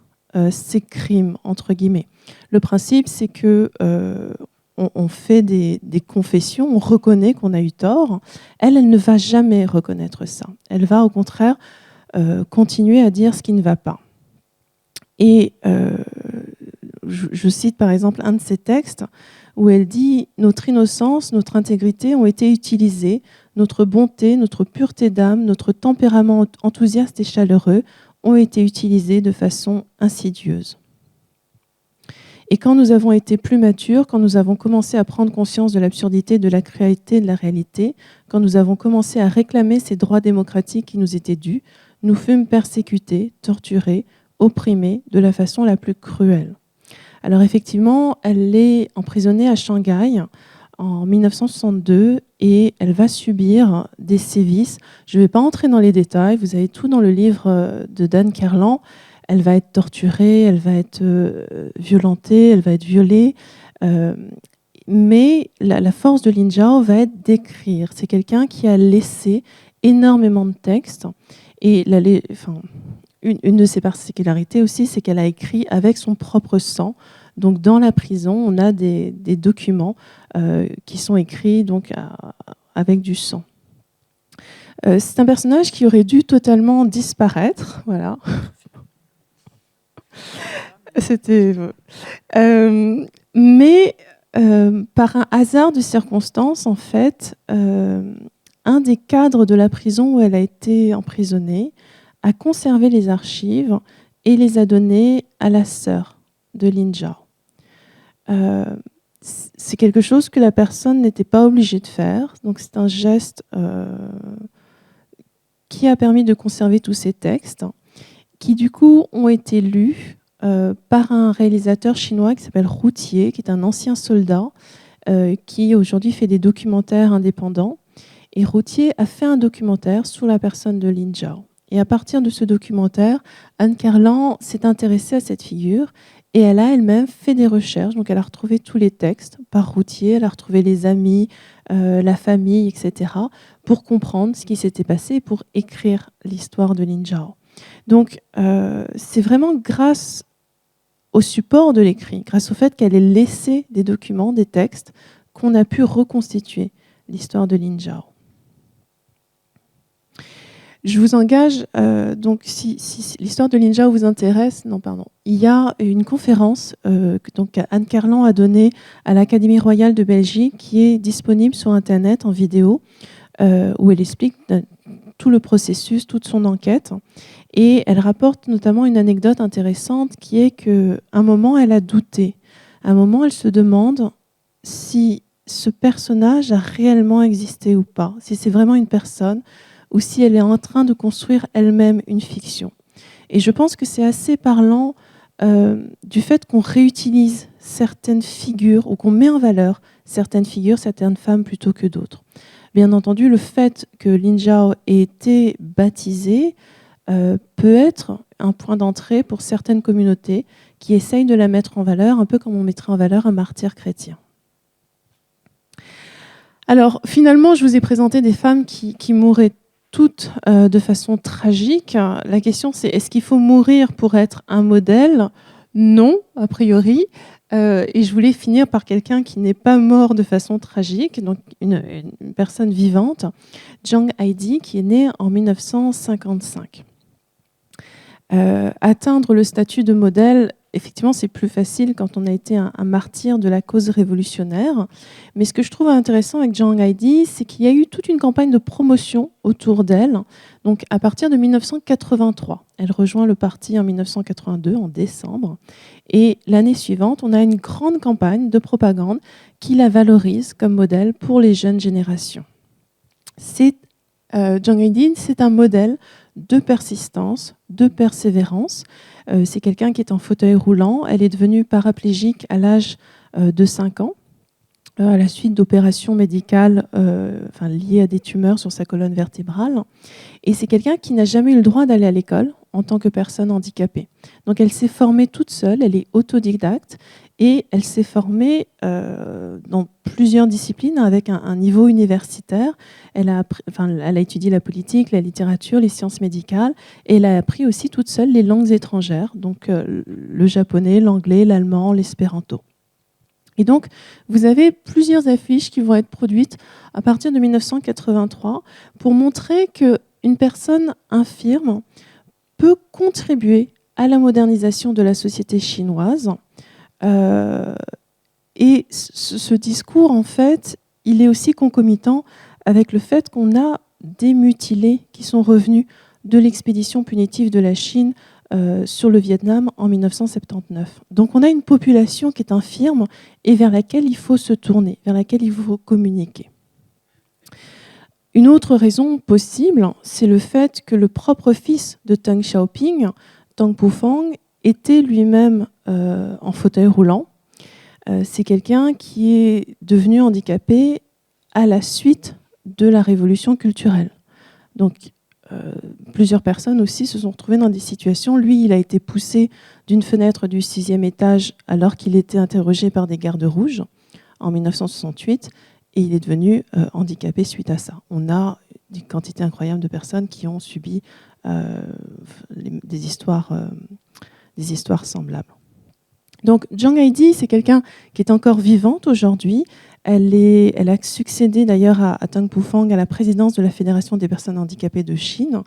ses crimes, entre guillemets. Le principe, c'est que on fait des confessions, on reconnaît qu'on a eu tort. Elle ne va jamais reconnaître ça. Elle va au contraire continuer à dire ce qui ne va pas. Et je cite par exemple un de ses textes où elle dit « Notre innocence, notre intégrité ont été utilisées, notre bonté, notre pureté d'âme, notre tempérament enthousiaste et chaleureux ont été utilisés de façon insidieuse. » Et quand nous avons été plus matures, quand nous avons commencé à prendre conscience de l'absurdité, de la cruauté, de la réalité, quand nous avons commencé à réclamer ces droits démocratiques qui nous étaient dus, nous fûmes persécutés, torturés, opprimés de la façon la plus cruelle. Alors effectivement, elle est emprisonnée à Shanghai en 1962 et elle va subir des sévices. Je ne vais pas entrer dans les détails, vous avez tout dans le livre de Dan Carlan. Elle va être torturée, elle va être violentée, elle va être violée. Mais la force de Lin Zhao va être d'écrire. C'est quelqu'un qui a laissé énormément de textes. Et une de ses particularités aussi, c'est qu'elle a écrit avec son propre sang. Donc dans la prison, on a des documents qui sont écrits donc, avec du sang. C'est un personnage qui aurait dû totalement disparaître. Voilà. C'était, mais par un hasard de circonstances, en fait, un des cadres de la prison où elle a été emprisonnée a conservé les archives et les a données à la sœur de Lin Zhao. C'est quelque chose que la personne n'était pas obligée de faire, donc c'est un geste qui a permis de conserver tous ces textes, qui du coup ont été lus par un réalisateur chinois qui s'appelle Routier, qui est un ancien soldat, qui aujourd'hui fait des documentaires indépendants. Et Routier a fait un documentaire sur la personne de Lin Zhao. Et à partir de ce documentaire, Anne Carlan s'est intéressée à cette figure et elle a elle-même fait des recherches. Donc elle a retrouvé tous les textes par Routier, elle a retrouvé les amis, la famille, etc. pour comprendre ce qui s'était passé et pour écrire l'histoire de Lin Zhao. Donc, c'est vraiment grâce au support de l'écrit, grâce au fait qu'elle ait laissé des documents, des textes, qu'on a pu reconstituer l'histoire de Lin Zhao. Je vous engage, donc si l'histoire de Lin Zhao vous intéresse, il y a une conférence que donc Anne Carlan a donnée à l'Académie royale de Belgique qui est disponible sur Internet en vidéo, où elle explique tout le processus, toute son enquête. Et elle rapporte notamment une anecdote intéressante qui est qu'à un moment, elle a douté. À un moment, elle se demande si ce personnage a réellement existé ou pas, si c'est vraiment une personne ou si elle est en train de construire elle-même une fiction. Et je pense que c'est assez parlant du fait qu'on réutilise certaines figures ou qu'on met en valeur certaines figures, certaines femmes plutôt que d'autres. Bien entendu, le fait que Lin Zhao ait été baptisée peut être un point d'entrée pour certaines communautés qui essayent de la mettre en valeur, un peu comme on mettrait en valeur un martyr chrétien. Alors, finalement, je vous ai présenté des femmes qui mouraient toutes de façon tragique. La question, c'est est-ce qu'il faut mourir pour être un modèle ? Non, a priori. Et je voulais finir par quelqu'un qui n'est pas mort de façon tragique, donc une personne vivante, Zhang Haidi, qui est né en 1955. Atteindre le statut de modèle, effectivement, c'est plus facile quand on a été un martyr de la cause révolutionnaire. Mais ce que je trouve intéressant avec Zhang Haidi, c'est qu'il y a eu toute une campagne de promotion autour d'elle. Donc, à partir de 1983, elle rejoint le parti en 1982, en décembre. Et l'année suivante, on a une grande campagne de propagande qui la valorise comme modèle pour les jeunes générations. Zhang Haidi, c'est un modèle de persistance, de persévérance. C'est quelqu'un qui est en fauteuil roulant. Elle est devenue paraplégique à l'âge de 5 ans, à la suite d'opérations médicales liées à des tumeurs sur sa colonne vertébrale. Et c'est quelqu'un qui n'a jamais eu le droit d'aller à l'école en tant que personne handicapée. Donc elle s'est formée toute seule, elle est autodidacte, et elle s'est formée dans plusieurs disciplines avec un niveau universitaire. Elle a étudié la politique, la littérature, les sciences médicales, et elle a appris aussi toute seule les langues étrangères, donc le japonais, l'anglais, l'allemand, l'espéranto. Et donc, vous avez plusieurs affiches qui vont être produites à partir de 1983 pour montrer qu'une personne infirme peut contribuer à la modernisation de la société chinoise. Et ce discours, en fait, il est aussi concomitant avec le fait qu'on a des mutilés qui sont revenus de l'expédition punitive de la Chine sur le Vietnam en 1979. Donc on a une population qui est infirme et vers laquelle il faut se tourner, vers laquelle il faut communiquer. Une autre raison possible, c'est le fait que le propre fils de Deng Xiaoping, Deng Pufang, était lui-même en fauteuil roulant. C'est quelqu'un qui est devenu handicapé à la suite de la révolution culturelle. Donc, plusieurs personnes aussi se sont retrouvées dans des situations. Lui, il a été poussé d'une fenêtre du 6e étage alors qu'il était interrogé par des gardes rouges en 1968 et il est devenu handicapé suite à ça. On a une quantité incroyable de personnes qui ont subi des histoires semblables. Donc, Zhang Haidi, c'est quelqu'un qui est encore vivante aujourd'hui. Elle a succédé d'ailleurs à Deng Pufang à la présidence de la Fédération des personnes handicapées de Chine.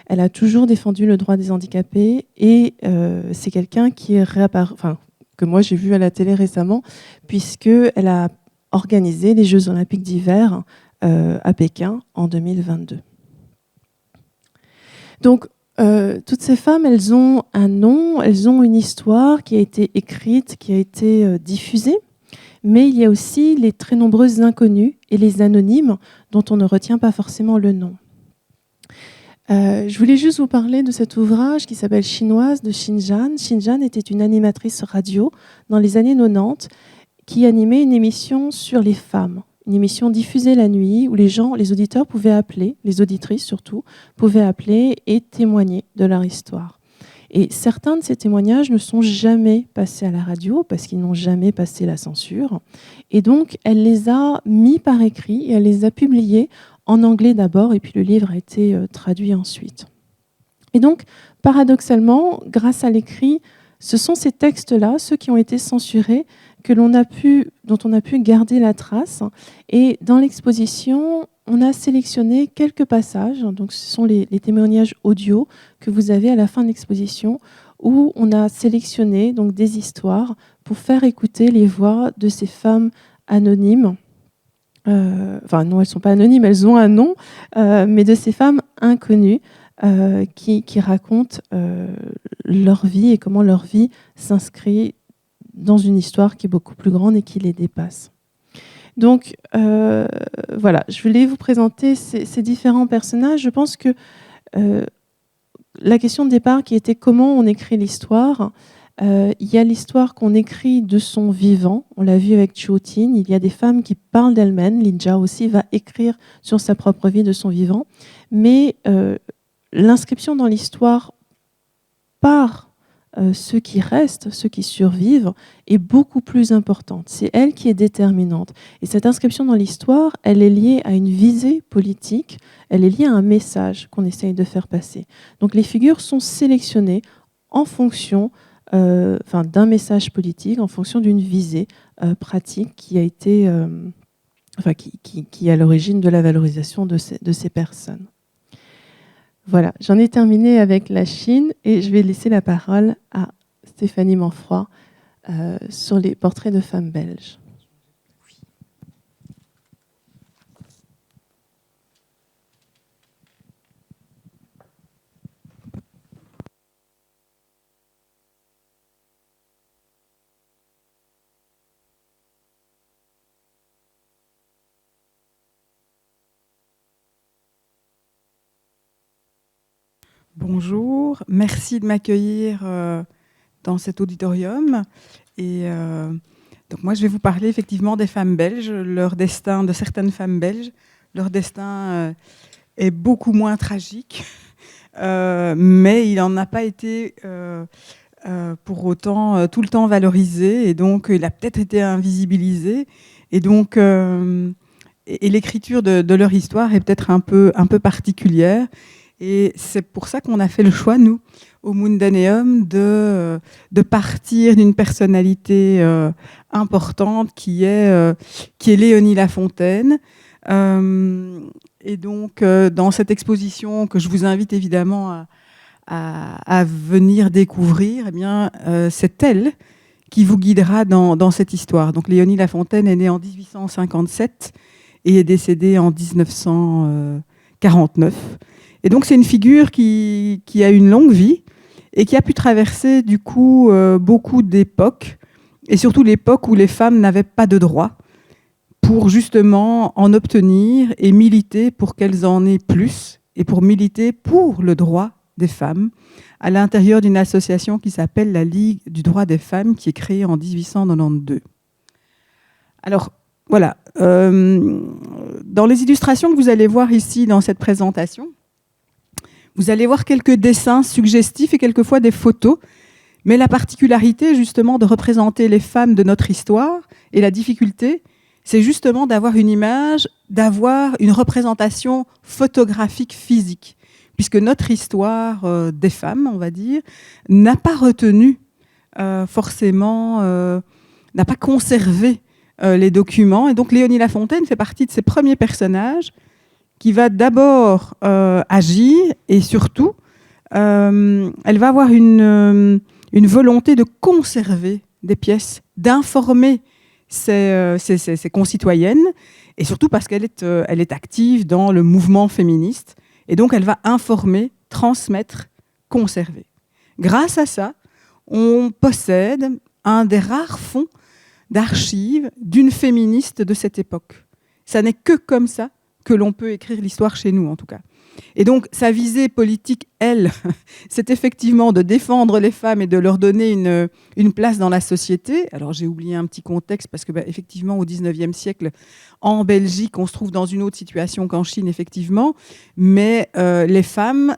Elle a toujours défendu le droit des handicapés et c'est quelqu'un qui est que moi j'ai vu à la télé récemment, puisqu'elle a organisé les Jeux olympiques d'hiver à Pékin en 2022. Donc, toutes ces femmes, elles ont un nom, elles ont une histoire qui a été écrite, qui a été diffusée. Mais il y a aussi les très nombreuses inconnues et les anonymes dont on ne retient pas forcément le nom. Je voulais juste vous parler de cet ouvrage qui s'appelle Chinoise de Xinjian. Xinjian était une animatrice radio dans les années 90 qui animait une émission sur les femmes, une émission diffusée la nuit où les auditeurs pouvaient appeler, les auditrices surtout, pouvaient appeler et témoigner de leur histoire. Et certains de ces témoignages ne sont jamais passés à la radio parce qu'ils n'ont jamais passé la censure. Et donc, elle les a mis par écrit et elle les a publiés en anglais d'abord et puis le livre a été traduit ensuite. Et donc, paradoxalement, grâce à l'écrit, ce sont ces textes-là, ceux qui ont été censurés, dont on a pu garder la trace. Et dans l'exposition, on a sélectionné quelques passages, donc ce sont les témoignages audio que vous avez à la fin de l'exposition, où on a sélectionné donc des histoires pour faire écouter les voix de ces femmes anonymes. Non, elles ne sont pas anonymes, elles ont un nom, mais de ces femmes inconnues qui racontent leur vie et comment leur vie s'inscrit dans une histoire qui est beaucoup plus grande et qui les dépasse. Donc, voilà, je voulais vous présenter ces différents personnages. Je pense que la question de départ qui était comment on écrit l'histoire, il y a l'histoire qu'on écrit de son vivant. On l'a vu avec Zhou Tin. Il y a des femmes qui parlent d'elles-mêmes. Lin Zhao aussi va écrire sur sa propre vie de son vivant. Mais l'inscription dans l'histoire par ceux qui restent, ceux qui survivent, est beaucoup plus importante. C'est elle qui est déterminante. Et cette inscription dans l'histoire, elle est liée à une visée politique, elle est liée à un message qu'on essaye de faire passer. Donc les figures sont sélectionnées en fonction d'un message politique en fonction d'une visée pratique qui a été, qui est à l'origine de la valorisation de ces personnes. Voilà, j'en ai terminé avec la Chine et je vais laisser la parole à Stéphanie Manfroy sur les portraits de femmes belges.
Bonjour, merci de m'accueillir dans cet auditorium. Et donc moi, je vais vous parler effectivement des femmes belges, leur destin, de certaines femmes belges. Leur destin est beaucoup moins tragique, mais il n'en a pas été pour autant tout le temps valorisé, et donc il a peut-être été invisibilisé. Et donc, et l'écriture de leur histoire est peut-être un peu particulière. Et c'est pour ça qu'on a fait le choix, nous, au Mundaneum, de partir d'une personnalité importante qui est Léonie Lafontaine. Et donc, dans cette exposition que je vous invite évidemment à venir découvrir, eh bien, c'est elle qui vous guidera dans cette histoire. Donc, Léonie Lafontaine est née en 1857 et est décédée en 1949. Et donc, c'est une figure qui a une longue vie et qui a pu traverser, du coup, beaucoup d'époques, et surtout l'époque où les femmes n'avaient pas de droits, pour justement en obtenir et militer pour qu'elles en aient plus, et pour militer pour le droit des femmes, à l'intérieur d'une association qui s'appelle la Ligue du droit des femmes, qui est créée en 1892. Alors, voilà. Dans les illustrations que vous allez voir ici dans cette présentation, vous allez voir quelques dessins suggestifs et quelquefois des photos, mais la particularité justement de représenter les femmes de notre histoire et la difficulté, c'est justement d'avoir une image, d'avoir une représentation photographique physique, puisque notre histoire des femmes, on va dire, n'a pas retenu forcément, n'a pas conservé les documents. Et donc Léonie Lafontaine fait partie de ces premiers personnages qui va d'abord agir, et surtout, elle va avoir une volonté de conserver des pièces, d'informer ses concitoyennes, et surtout parce qu'elle est active dans le mouvement féministe, et donc elle va informer, transmettre, conserver. Grâce à ça, on possède un des rares fonds d'archives d'une féministe de cette époque. Ça n'est que comme ça que l'on peut écrire l'histoire chez nous, en tout cas. Et donc, sa visée politique, elle, c'est effectivement de défendre les femmes et de leur donner une place dans la société. Alors, j'ai oublié un petit contexte, parce que, effectivement, au XIXe siècle, en Belgique, on se trouve dans une autre situation qu'en Chine, effectivement, mais les femmes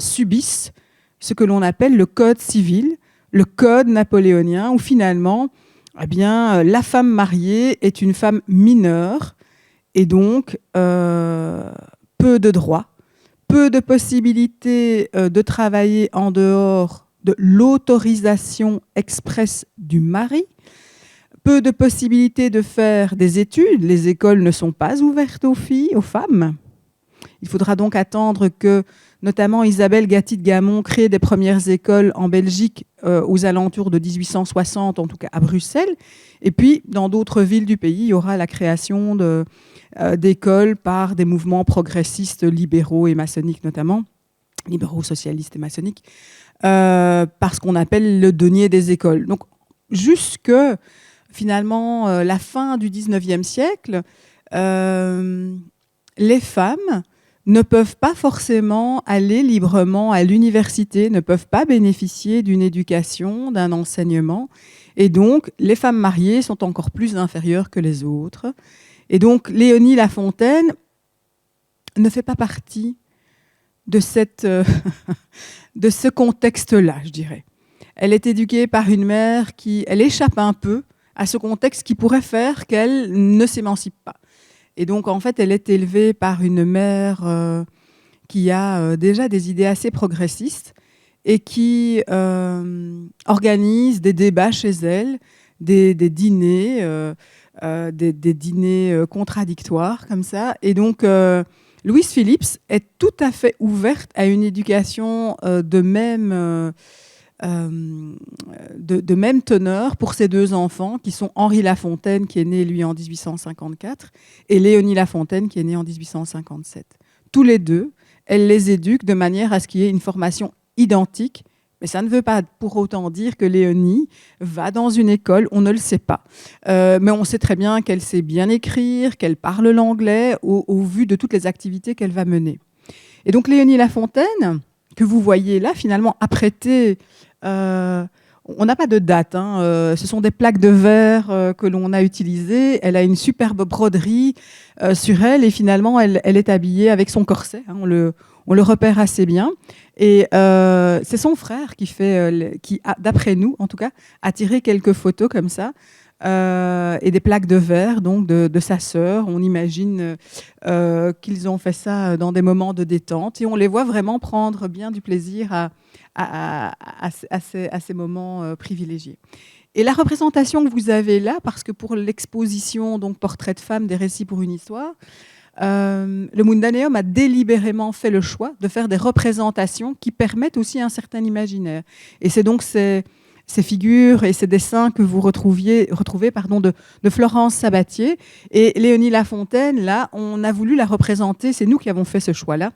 subissent ce que l'on appelle le code civil, le code napoléonien, où finalement, eh bien, la femme mariée est une femme mineure, et donc peu de droits, peu de possibilités de travailler en dehors de l'autorisation expresse du mari, peu de possibilités de faire des études. Les écoles ne sont pas ouvertes aux filles, aux femmes. Il faudra donc attendre que, notamment, Isabelle Gatti de Gamon crée des premières écoles en Belgique aux alentours de 1860, en tout cas à Bruxelles. Et puis, dans d'autres villes du pays, il y aura la création d'écoles par des mouvements progressistes libéraux et maçonniques, notamment, libéraux socialistes et maçonniques, par ce qu'on appelle le denier des écoles. Donc, jusque, finalement, la fin du XIXe siècle, les femmes ne peuvent pas forcément aller librement à l'université, ne peuvent pas bénéficier d'une éducation, d'un enseignement. Et donc, les femmes mariées sont encore plus inférieures que les autres. Et donc, Léonie Lafontaine ne fait pas partie de ce contexte-là, je dirais. Elle est éduquée par une mère elle échappe un peu à ce contexte qui pourrait faire qu'elle ne s'émancipe pas. Et donc, en fait, elle est élevée par une mère qui a déjà des idées assez progressistes. et qui organise des débats chez elle, des dîners, des dîners contradictoires comme ça. Et donc, Louise Phillips est tout à fait ouverte à une éducation de même teneur pour ses deux enfants, qui sont Henri Lafontaine, qui est né, lui, en 1854, et Léonie Lafontaine, qui est née en 1857. Tous les deux, elle les éduque de manière à ce qu'il y ait une formation identique, mais ça ne veut pas pour autant dire que Léonie va dans une école, on ne le sait pas. Mais on sait très bien qu'elle sait bien écrire, qu'elle parle l'anglais au vu de toutes les activités qu'elle va mener. Et donc Léonie Lafontaine, que vous voyez là, finalement apprêtée, on n'a pas de date, hein, ce sont des plaques de verre que l'on a utilisées. Elle a une superbe broderie sur elle et finalement elle est habillée avec son corset, hein, on le repère assez bien. Et c'est son frère qui a, d'après nous en tout cas, a tiré quelques photos comme ça. Et des plaques de verre donc de sa sœur. On imagine qu'ils ont fait ça dans des moments de détente et on les voit vraiment prendre bien du plaisir à ces moments privilégiés. Et la représentation que vous avez là, parce que pour l'exposition donc Portrait de femme, des récits pour une histoire, le Mundaneum a délibérément fait le choix de faire des représentations qui permettent aussi un certain imaginaire. Et c'est donc ces figures et ces dessins que vous retrouvez de Florence Sabatier. Et Léonie Lafontaine, là, on a voulu la représenter, c'est nous qui avons fait ce choix-là,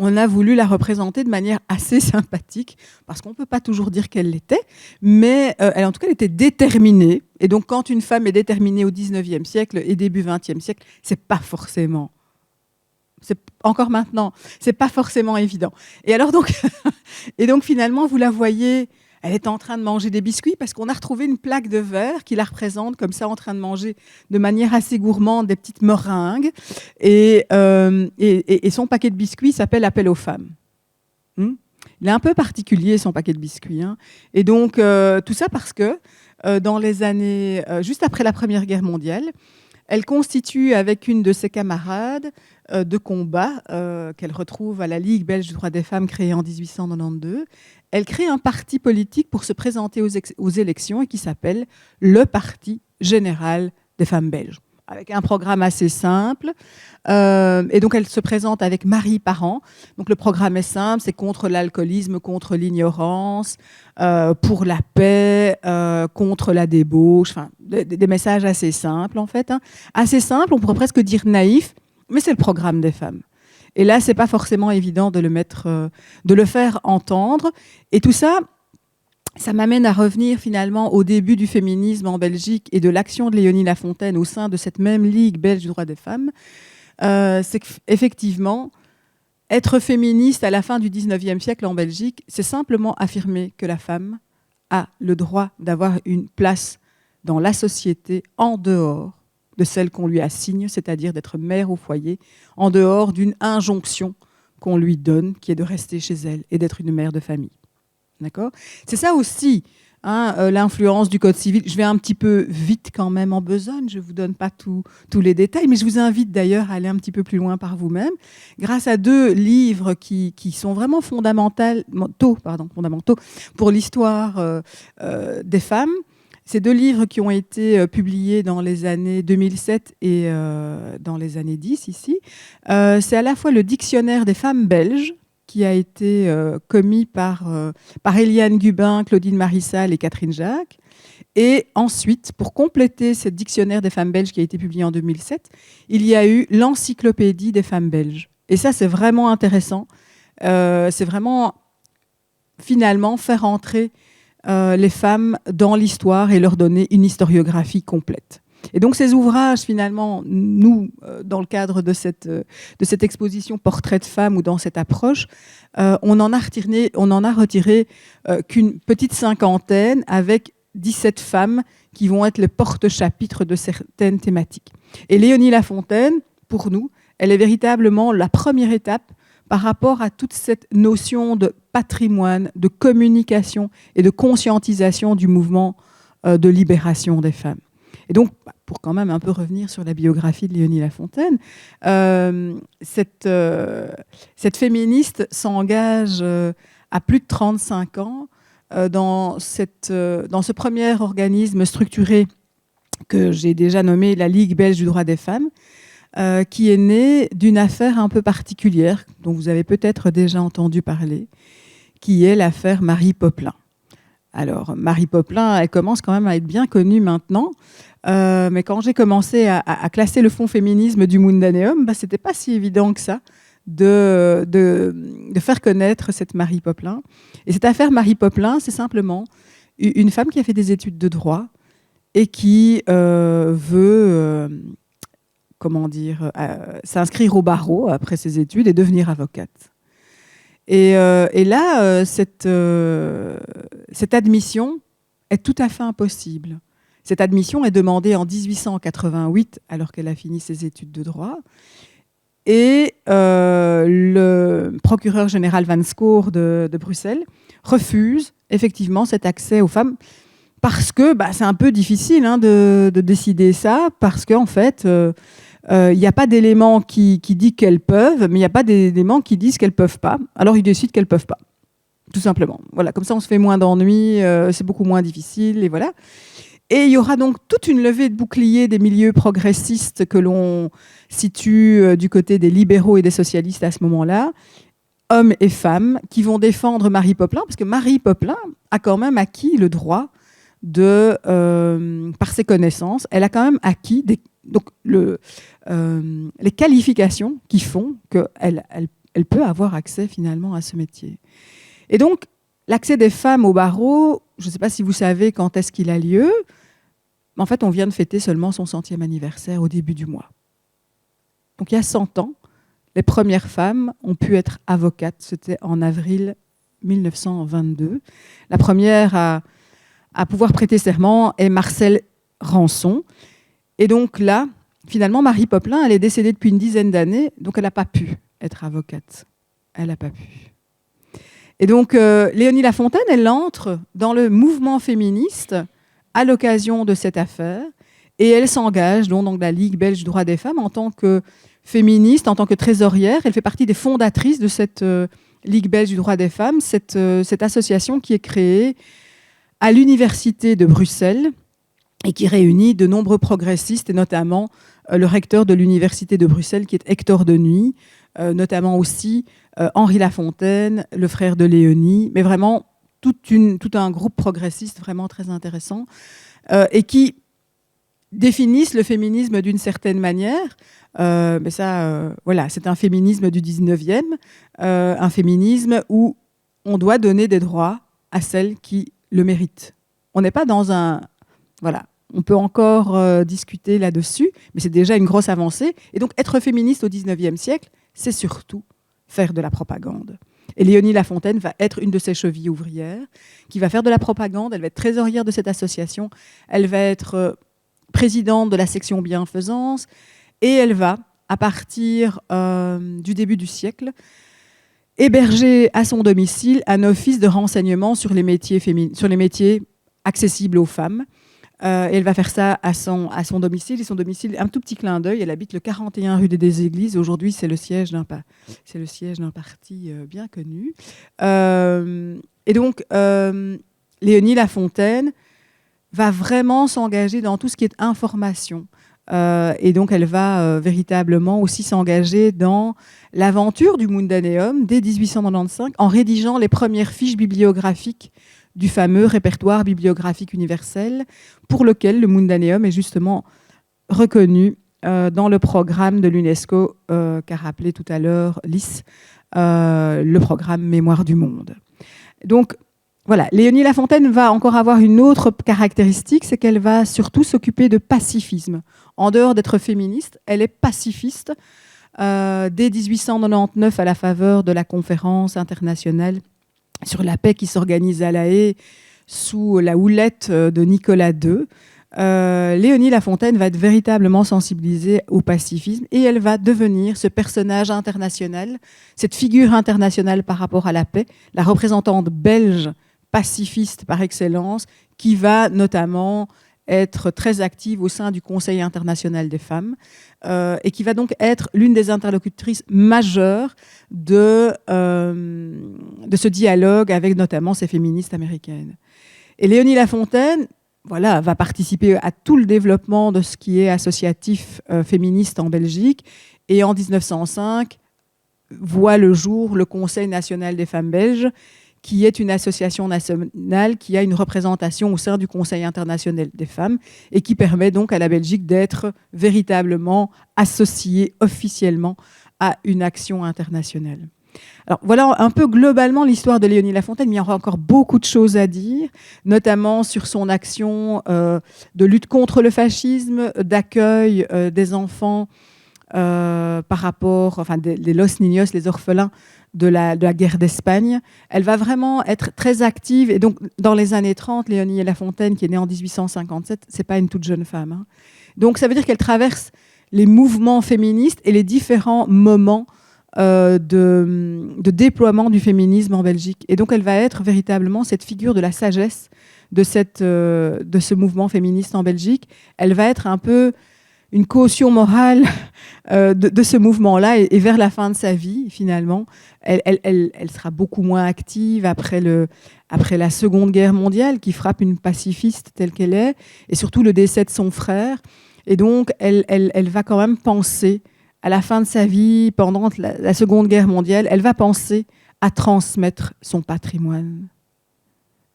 on a voulu la représenter de manière assez sympathique, parce qu'on ne peut pas toujours dire qu'elle l'était, mais en tout cas, elle était déterminée. Et donc, quand une femme est déterminée au 19e siècle et début 20e siècle, c'est pas forcément... Encore maintenant, c'est pas forcément évident. Et alors donc, finalement, vous la voyez... Elle est en train de manger des biscuits parce qu'on a retrouvé une plaque de verre qui la représente comme ça en train de manger de manière assez gourmande des petites meringues. Et son paquet de biscuits s'appelle Appel aux femmes. Il est un peu particulier son paquet de biscuits. Hein. Et donc tout ça parce que dans les années, juste après la Première Guerre mondiale, elle constitue avec une de ses camarades de combat qu'elle retrouve à la Ligue belge du droit des femmes créée en 1892. Elle crée un parti politique pour se présenter aux élections et qui s'appelle le Parti général des femmes belges, avec un programme assez simple. Et donc elle se présente avec Marie Parent. Donc le programme est simple, c'est contre l'alcoolisme, contre l'ignorance, pour la paix, contre la débauche. Enfin, des messages assez simples en fait. Hein. Assez simples, on pourrait presque dire naïfs, mais c'est le programme des femmes. Et là, c'est pas forcément évident de le faire entendre. Et tout ça, ça m'amène à revenir finalement au début du féminisme en Belgique et de l'action de Léonie Lafontaine au sein de cette même Ligue belge du droit des femmes. C'est qu'effectivement, être féministe à la fin du 19e siècle en Belgique, c'est simplement affirmer que la femme a le droit d'avoir une place dans la société en dehors de celle qu'on lui assigne, c'est-à-dire d'être mère au foyer, en dehors d'une injonction qu'on lui donne, qui est de rester chez elle et d'être une mère de famille. D'accord ? C'est ça aussi, hein, l'influence du Code civil. Je vais un petit peu vite quand même en besogne, je ne vous donne pas tous les détails, mais je vous invite d'ailleurs à aller un petit peu plus loin par vous-même, grâce à deux livres qui sont vraiment fondamentaux pour l'histoire des femmes. Ces deux livres qui ont été publiés dans les années 2007 et dans les années 10 ici, c'est à la fois le Dictionnaire des femmes belges, qui a été commis par Eliane Gubin, Claudine Marissal et Catherine Jacques. Et ensuite, pour compléter ce Dictionnaire des femmes belges qui a été publié en 2007, il y a eu l'Encyclopédie des femmes belges. Et ça, c'est vraiment intéressant. C'est vraiment, finalement, faire entrer les femmes dans l'histoire et leur donner une historiographie complète. Et donc ces ouvrages, finalement, nous, dans le cadre de cette exposition Portrait de femmes ou dans cette approche, on en a retiré qu'une petite cinquantaine avec 17 femmes qui vont être les porte-chapitres de certaines thématiques. Et Léonie Lafontaine, pour nous, elle est véritablement la première étape par rapport à toute cette notion de patrimoine, de communication et de conscientisation du mouvement de libération des femmes. Et donc, pour quand même un peu revenir sur la biographie de Léonie Lafontaine, cette féministe s'engage à plus de 35 ans dans ce premier organisme structuré que j'ai déjà nommé la Ligue belge du droit des femmes, qui est né d'une affaire un peu particulière, dont vous avez peut-être déjà entendu parler, qui est l'affaire Marie Popelin. Alors, Marie Popelin, elle commence quand même à être bien connue maintenant, mais quand j'ai commencé à classer le fonds féminisme du Mundaneum, ce n'était pas si évident que ça de faire connaître cette Marie Popelin. Et cette affaire Marie Popelin, c'est simplement une femme qui a fait des études de droit et qui veut s'inscrire au barreau après ses études et devenir avocate. Et là, cette admission est tout à fait impossible. Cette admission est demandée en 1888, alors qu'elle a fini ses études de droit. Et le procureur général Van Scoor de Bruxelles refuse effectivement cet accès aux femmes parce que c'est un peu difficile de décider ça, parce qu'en fait, il n'y a pas d'éléments qui disent qu'elles peuvent, mais il n'y a pas d'éléments qui disent qu'elles ne peuvent pas. Alors ils décident qu'elles ne peuvent pas, tout simplement. Voilà, comme ça, on se fait moins d'ennuis, c'est beaucoup moins difficile, et voilà. Et il y aura donc toute une levée de boucliers des milieux progressistes que l'on situe du côté des libéraux et des socialistes à ce moment-là, hommes et femmes, qui vont défendre Marie Popelin, parce que Marie Popelin a quand même acquis le droit par ses connaissances, elle a quand même acquis les qualifications qui font qu'elle peut avoir accès finalement à ce métier. Et donc, l'accès des femmes au barreau, je ne sais pas si vous savez quand est-ce qu'il a lieu, mais en fait, on vient de fêter seulement son 100e anniversaire au début du mois. Donc, il y a 100 ans, les premières femmes ont pu être avocates. C'était en avril 1922. La première à pouvoir prêter serment est Marcelle Rançon. Et donc là, finalement, Marie Popelin, elle est décédée depuis une dizaine d'années, donc elle n'a pas pu être avocate. Elle n'a pas pu. Et donc, Léonie Lafontaine, elle entre dans le mouvement féministe à l'occasion de cette affaire, et elle s'engage donc dans la Ligue belge du droit des femmes en tant que féministe, en tant que trésorière. Elle fait partie des fondatrices de cette Ligue belge du droit des femmes, cette association qui est créée à l'Université de Bruxelles et qui réunit de nombreux progressistes, et notamment le recteur de l'Université de Bruxelles, qui est Hector Denuy, notamment aussi Henri Lafontaine, le frère de Léonie, mais vraiment tout un groupe progressiste vraiment très intéressant, et qui définissent le féminisme d'une certaine manière. Mais ça, voilà, c'est un féminisme du 19e, un féminisme où on doit donner des droits à celles qui le méritent. On n'est pas dans un... Voilà, on peut encore discuter là-dessus, mais c'est déjà une grosse avancée. Et donc, être féministe au 19e siècle, c'est surtout faire de la propagande. Et Léonie Lafontaine va être une de ces chevilles ouvrières qui va faire de la propagande. Elle va être trésorière de cette association. Elle va être présidente de la section bienfaisance. Et elle va, à partir du début du siècle, héberger à son domicile un office de renseignement sur les métiers accessibles aux femmes. Et elle va faire ça à son domicile. Et son domicile, un tout petit clin d'œil, elle habite le 41 rue des Églises. Aujourd'hui, c'est le siège d'un parti bien connu. Et donc, Léonie Lafontaine va vraiment s'engager dans tout ce qui est information. Et donc, elle va véritablement aussi s'engager dans l'aventure du Mundaneum dès 1895 en rédigeant les premières fiches bibliographiques du fameux répertoire bibliographique universel pour lequel le Mundaneum est justement reconnu dans le programme de l'UNESCO qu'a rappelé tout à l'heure Lys, le programme Mémoire du monde. Donc, voilà, Léonie Lafontaine va encore avoir une autre caractéristique, c'est qu'elle va surtout s'occuper de pacifisme. En dehors d'être féministe, elle est pacifiste. Dès 1899, à la faveur de la conférence internationale sur la paix qui s'organise à La Haye sous la houlette de Nicolas II, Léonie Lafontaine va être véritablement sensibilisée au pacifisme et elle va devenir ce personnage international, cette figure internationale par rapport à la paix, la représentante belge pacifiste par excellence, qui va notamment être très active au sein du Conseil international des femmes et qui va donc être l'une des interlocutrices majeures de ce dialogue avec notamment ces féministes américaines. Et Léonie Lafontaine, voilà, va participer à tout le développement de ce qui est associatif féministe en Belgique. Et en 1905, voit le jour le Conseil national des femmes belges, qui est une association nationale qui a une représentation au sein du Conseil international des femmes et qui permet donc à la Belgique d'être véritablement associée officiellement à une action internationale. Alors voilà un peu globalement l'histoire de Léonie Lafontaine, mais il y aura encore beaucoup de choses à dire, notamment sur son action de lutte contre le fascisme, d'accueil des enfants par rapport, enfin les Los Niños, les orphelins de la guerre d'Espagne. Elle va vraiment être très active. Et donc, dans les années 30, Léonie Lafontaine, qui est née en 1857, c'est pas une toute jeune femme, hein. Donc, ça veut dire qu'elle traverse les mouvements féministes et les différents moments de déploiement du féminisme en Belgique. Et donc, elle va être véritablement cette figure de la sagesse de ce mouvement féministe en Belgique. Elle va être un peu une caution morale de ce mouvement-là, et vers la fin de sa vie, finalement, elle sera beaucoup moins active après la Seconde Guerre mondiale, qui frappe une pacifiste telle qu'elle est, et surtout le décès de son frère. Et donc, elle va quand même penser, à la fin de sa vie, pendant la Seconde Guerre mondiale, elle va penser à transmettre son patrimoine.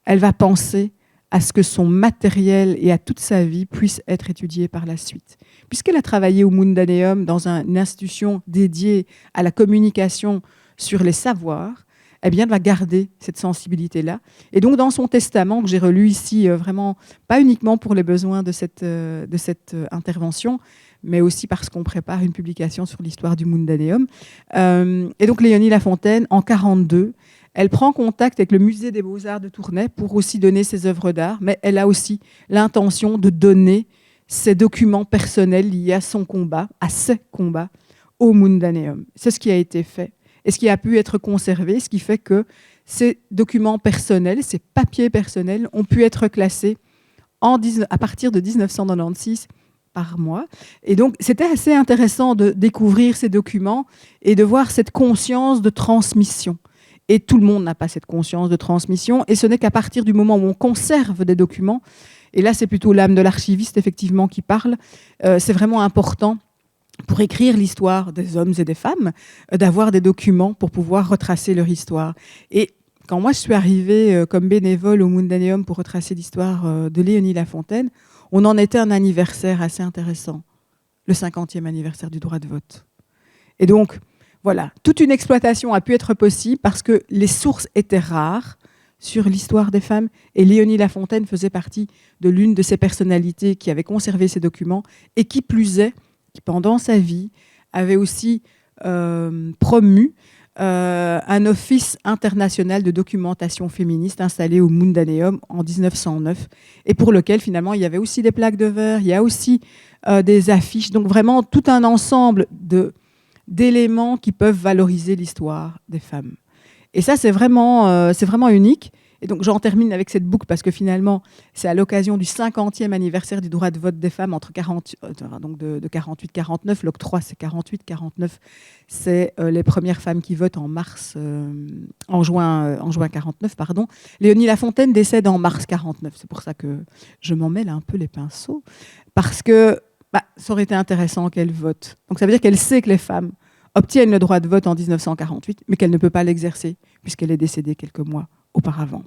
Elle va penser à ce que son matériel et à toute sa vie puissent être étudiés par la suite. Puisqu'elle a travaillé au Mundaneum dans une institution dédiée à la communication sur les savoirs, eh bien, elle va garder cette sensibilité-là. Et donc, dans son testament, que j'ai relu ici, vraiment, pas uniquement pour les besoins de cette intervention, mais aussi parce qu'on prépare une publication sur l'histoire du Mundaneum. Et donc, Léonie Lafontaine, en 1942, elle prend contact avec le Musée des Beaux-Arts de Tournai pour aussi donner ses œuvres d'art, mais elle a aussi l'intention de donner ses documents personnels liés à son combat, à ses combats, au Mundaneum. C'est ce qui a été fait et ce qui a pu être conservé, ce qui fait que ces documents personnels, ces papiers personnels ont pu être classés à partir de 1996 par mois. Et donc, c'était assez intéressant de découvrir ces documents et de voir cette conscience de transmission. Et tout le monde n'a pas cette conscience de transmission. Et ce n'est qu'à partir du moment où on conserve des documents, et là c'est plutôt l'âme de l'archiviste effectivement qui parle, c'est vraiment important pour écrire l'histoire des hommes et des femmes, d'avoir des documents pour pouvoir retracer leur histoire. Et quand moi je suis arrivée comme bénévole au Mundaneum pour retracer l'histoire de Léonie Lafontaine, on en était un anniversaire assez intéressant, le 50e anniversaire du droit de vote. Et donc, voilà, toute une exploitation a pu être possible parce que les sources étaient rares sur l'histoire des femmes et Léonie Lafontaine faisait partie de l'une de ces personnalités qui avait conservé ces documents et qui plus est, qui pendant sa vie avait aussi promu un office international de documentation féministe installé au Mundaneum en 1909 et pour lequel finalement il y avait aussi des plaques de verre, il y a aussi des affiches, donc vraiment tout un ensemble d'éléments qui peuvent valoriser l'histoire des femmes. Et ça, c'est vraiment unique. Et donc, j'en termine avec cette boucle parce que finalement, c'est à l'occasion du 50e anniversaire du droit de vote des femmes entre de 48-49. L'octroi, c'est 48-49. C'est les premières femmes qui votent en juin 49, pardon. Léonie Lafontaine décède en mars 49. C'est pour ça que je m'en mêle un peu les pinceaux. Parce que ça aurait été intéressant qu'elle vote. Donc ça veut dire qu'elle sait que les femmes obtiennent le droit de vote en 1948, mais qu'elle ne peut pas l'exercer puisqu'elle est décédée quelques mois auparavant.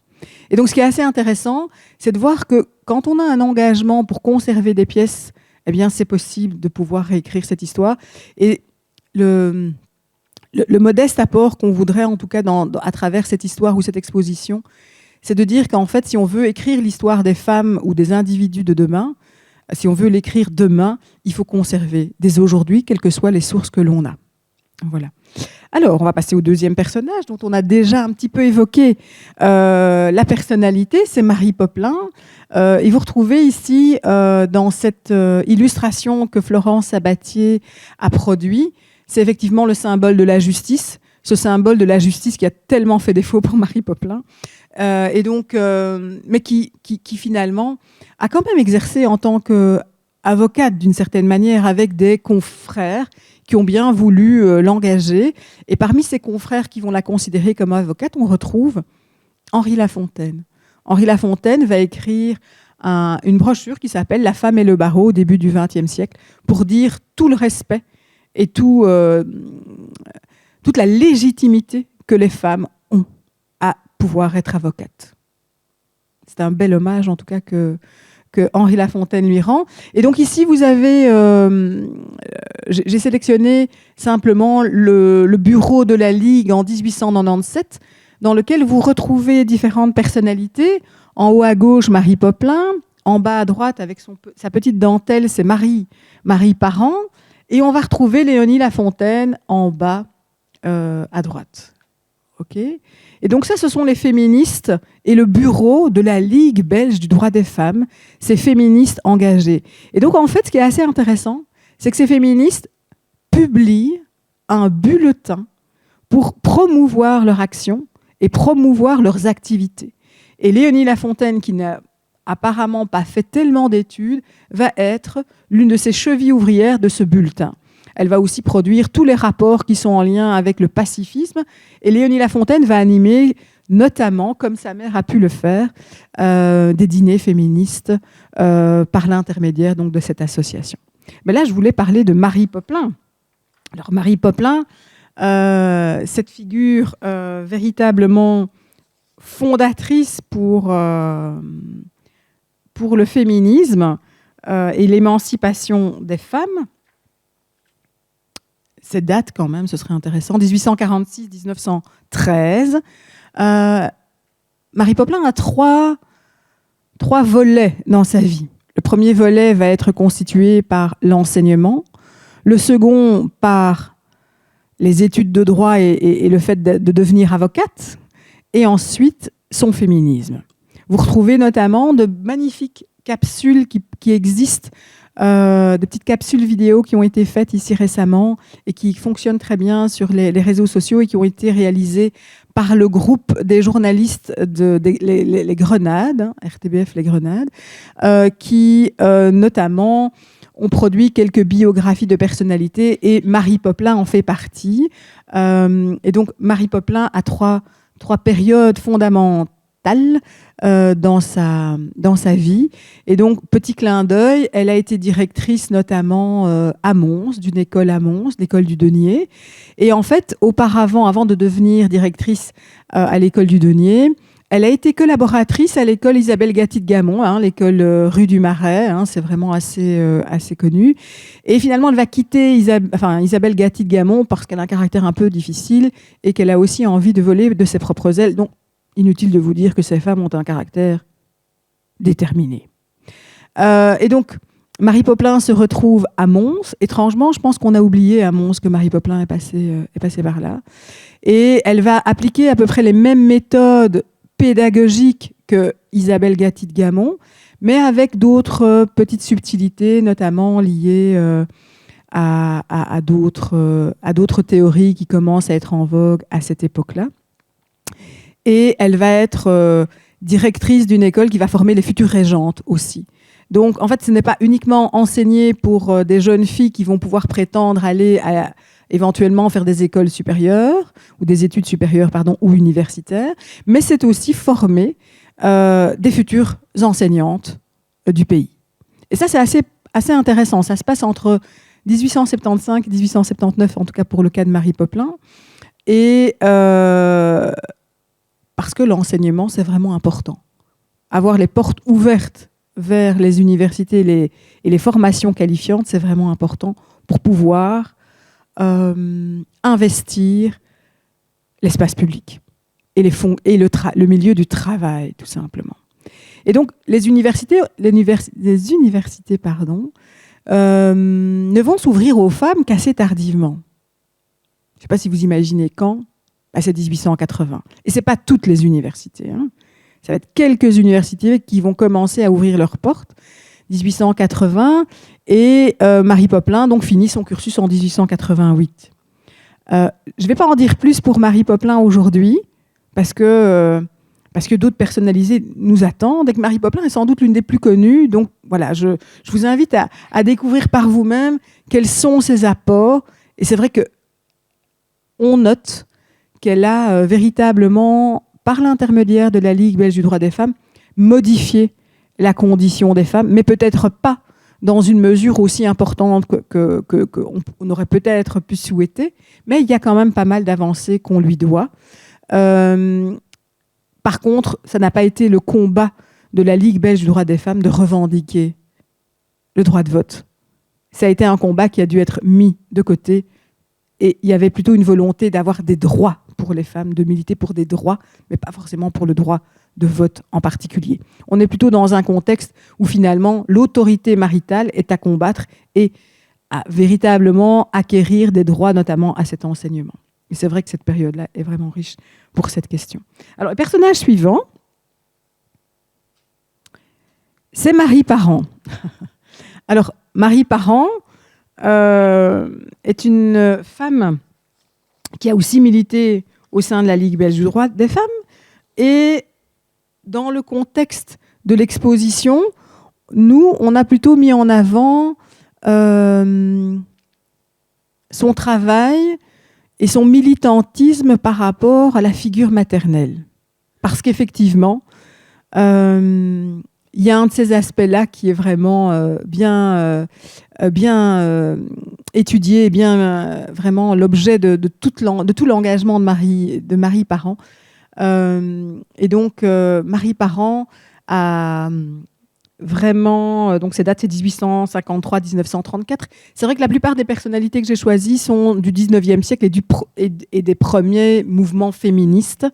Et donc ce qui est assez intéressant, c'est de voir que quand on a un engagement pour conserver des pièces, eh bien c'est possible de pouvoir réécrire cette histoire. Et le modeste apport qu'on voudrait en tout cas à travers cette histoire ou cette exposition, c'est de dire qu'en fait si on veut écrire l'histoire des femmes ou des individus de demain, si on veut l'écrire demain, il faut conserver dès aujourd'hui, quelles que soient les sources que l'on a. Voilà. Alors, on va passer au deuxième personnage dont on a déjà un petit peu évoqué la personnalité, c'est Marie Popelin. Et vous retrouvez ici, dans cette illustration que Florence Sabatier a produite, c'est effectivement le symbole de la justice ce symbole de la justice qui a tellement fait défaut pour Marie Popelin, mais qui finalement a quand même exercé en tant qu'avocate d'une certaine manière avec des confrères qui ont bien voulu l'engager. Et parmi ces confrères qui vont la considérer comme avocate, on retrouve Henri Lafontaine. Henri Lafontaine va écrire une brochure qui s'appelle « La femme et le barreau » au début du XXe siècle pour dire tout le respect et toute la légitimité que les femmes ont à pouvoir être avocates. C'est un bel hommage en tout cas que Henri Lafontaine lui rend. Et donc ici, vous avez, j'ai sélectionné simplement le bureau de la Ligue en 1897, dans lequel vous retrouvez différentes personnalités. En haut à gauche, Marie Popelin. En bas à droite, avec sa petite dentelle, c'est Marie Parent. Et on va retrouver Léonie Lafontaine en bas à droite. OK ? Et donc ça, ce sont les féministes et le bureau de la Ligue belge du droit des femmes, ces féministes engagées. Et donc, en fait, ce qui est assez intéressant, c'est que ces féministes publient un bulletin pour promouvoir leur action et promouvoir leurs activités. Et Léonie Lafontaine, qui n'a apparemment pas fait tellement d'études, va être l'une de ces chevilles ouvrières de ce bulletin. Elle va aussi produire tous les rapports qui sont en lien avec le pacifisme. Et Léonie Lafontaine va animer, notamment, comme sa mère a pu le faire, des dîners féministes par l'intermédiaire donc, de cette association. Mais là, je voulais parler de Marie Popelin. Alors, Marie Popelin, cette figure véritablement fondatrice pour le féminisme et l'émancipation des femmes. Cette date, quand même, ce serait intéressant. 1846-1913. Marie Popelin a trois volets dans sa vie. Le premier volet va être constitué par l'enseignement. Le second, par les études de droit et le fait de devenir avocate. Et ensuite, son féminisme. Vous retrouvez notamment de magnifiques capsules qui existent, de petites capsules vidéo qui ont été faites ici récemment et qui fonctionnent très bien sur les réseaux sociaux et qui ont été réalisées par le groupe des journalistes les Grenades, RTBF Les Grenades, qui notamment ont produit quelques biographies de personnalités et Marie Popelin en fait partie. Et donc Marie Popelin a trois périodes fondamentales dans sa vie. Et donc, petit clin d'œil, elle a été directrice notamment à Mons, d'une école à Mons, l'école du Denier. Et en fait, auparavant, avant de devenir directrice à l'école du Denier, elle a été collaboratrice à l'école Isabelle Gatti de Gamon, l'école rue du Marais, c'est vraiment assez connu. Et finalement, elle va quitter Isabelle Gatti de Gamon parce qu'elle a un caractère un peu difficile et qu'elle a aussi envie de voler de ses propres ailes. Donc, inutile de vous dire que ces femmes ont un caractère déterminé. Et donc, Marie Popelin se retrouve à Mons. Étrangement, je pense qu'on a oublié à Mons que Marie Popelin est passée par là. Et elle va appliquer à peu près les mêmes méthodes pédagogiques que Isabelle Gatti de Gamon, mais avec d'autres petites subtilités, notamment liées à d'autres théories qui commencent à être en vogue à cette époque-là. Et elle va être directrice d'une école qui va former les futures régentes aussi. Donc, en fait, ce n'est pas uniquement enseigné pour des jeunes filles qui vont pouvoir prétendre aller éventuellement faire des écoles supérieures, ou des études supérieures, ou universitaires, mais c'est aussi former des futures enseignantes du pays. Et ça, c'est assez intéressant. Ça se passe entre 1875 et 1879, en tout cas pour le cas de Marie Popelin. Et parce que l'enseignement, c'est vraiment important. Avoir les portes ouvertes vers les universités et les formations qualifiantes, c'est vraiment important pour pouvoir investir l'espace public et le milieu du travail, tout simplement. Et donc, les universités ne vont s'ouvrir aux femmes qu'assez tardivement. Je ne sais pas si vous imaginez quand. C'est 1880. Et ce n'est pas toutes les universités. Ça va être quelques universités qui vont commencer à ouvrir leurs portes. 1880. Et Marie Popelin donc, finit son cursus en 1888. Je ne vais pas en dire plus pour Marie Popelin aujourd'hui, parce que d'autres personnalités nous attendent, et que Marie Popelin est sans doute l'une des plus connues. Donc voilà, je vous invite à découvrir par vous-même quels sont ses apports. Et c'est vrai qu'on note qu'elle a véritablement, par l'intermédiaire de la Ligue belge du droit des femmes, modifié la condition des femmes, mais peut-être pas dans une mesure aussi importante qu'on aurait peut-être pu souhaiter, mais il y a quand même pas mal d'avancées qu'on lui doit. Par contre, ça n'a pas été le combat de la Ligue belge du droit des femmes de revendiquer le droit de vote. Ça a été un combat qui a dû être mis de côté, et il y avait plutôt une volonté d'avoir des droits pour les femmes, de militer pour des droits, mais pas forcément pour le droit de vote en particulier. On est plutôt dans un contexte où finalement l'autorité maritale est à combattre et à véritablement acquérir des droits, notamment à cet enseignement. Et c'est vrai que cette période-là est vraiment riche pour cette question. Alors, le personnage suivant, c'est Marie Parent. Alors, Marie Parent est une femme qui a aussi milité au sein de la Ligue belge du droit des femmes. Et dans le contexte de l'exposition, nous, on a plutôt mis en avant son travail et son militantisme par rapport à la figure maternelle. Parce qu'effectivement, il y a un de ces aspects-là qui est vraiment bien étudié et bien vraiment l'objet de tout l'engagement de Marie Parent. Et donc, Marie Parent a vraiment... Donc, ces dates, c'est 1853-1934. C'est vrai que la plupart des personnalités que j'ai choisies sont du 19e siècle et des premiers mouvements féministes.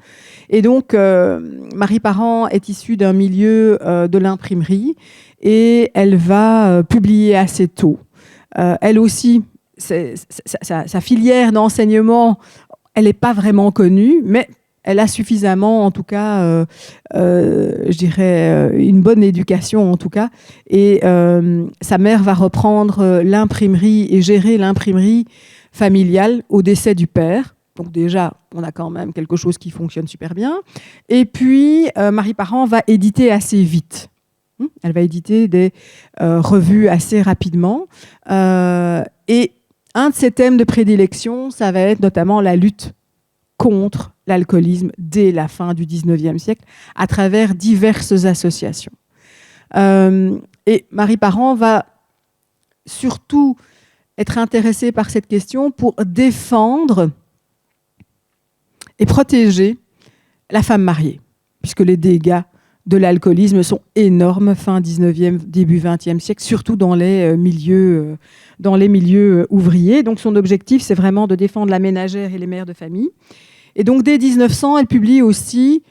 Et donc, Marie Parent est issue d'un milieu de l'imprimerie et elle va publier assez tôt. Elle aussi, sa filière d'enseignement, elle n'est pas vraiment connue, mais elle a suffisamment, en tout cas, je dirais, une bonne éducation, en tout cas. Et sa mère va reprendre l'imprimerie et gérer l'imprimerie familiale au décès du père. Donc déjà, on a quand même quelque chose qui fonctionne super bien. Et puis, Marie Parent va éditer assez vite. Elle va éditer des revues assez rapidement. Et un de ses thèmes de prédilection, ça va être notamment la lutte contre l'alcoolisme dès la fin du 19e siècle, à travers diverses associations. Et Marie Parent va surtout être intéressée par cette question pour défendre et protéger la femme mariée, puisque les dégâts de l'alcoolisme sont énormes fin 19e, début 20e siècle, surtout dans les milieux ouvriers. Donc son objectif, c'est vraiment de défendre la ménagère et les mères de famille. Et donc dès 1900, elle publie aussi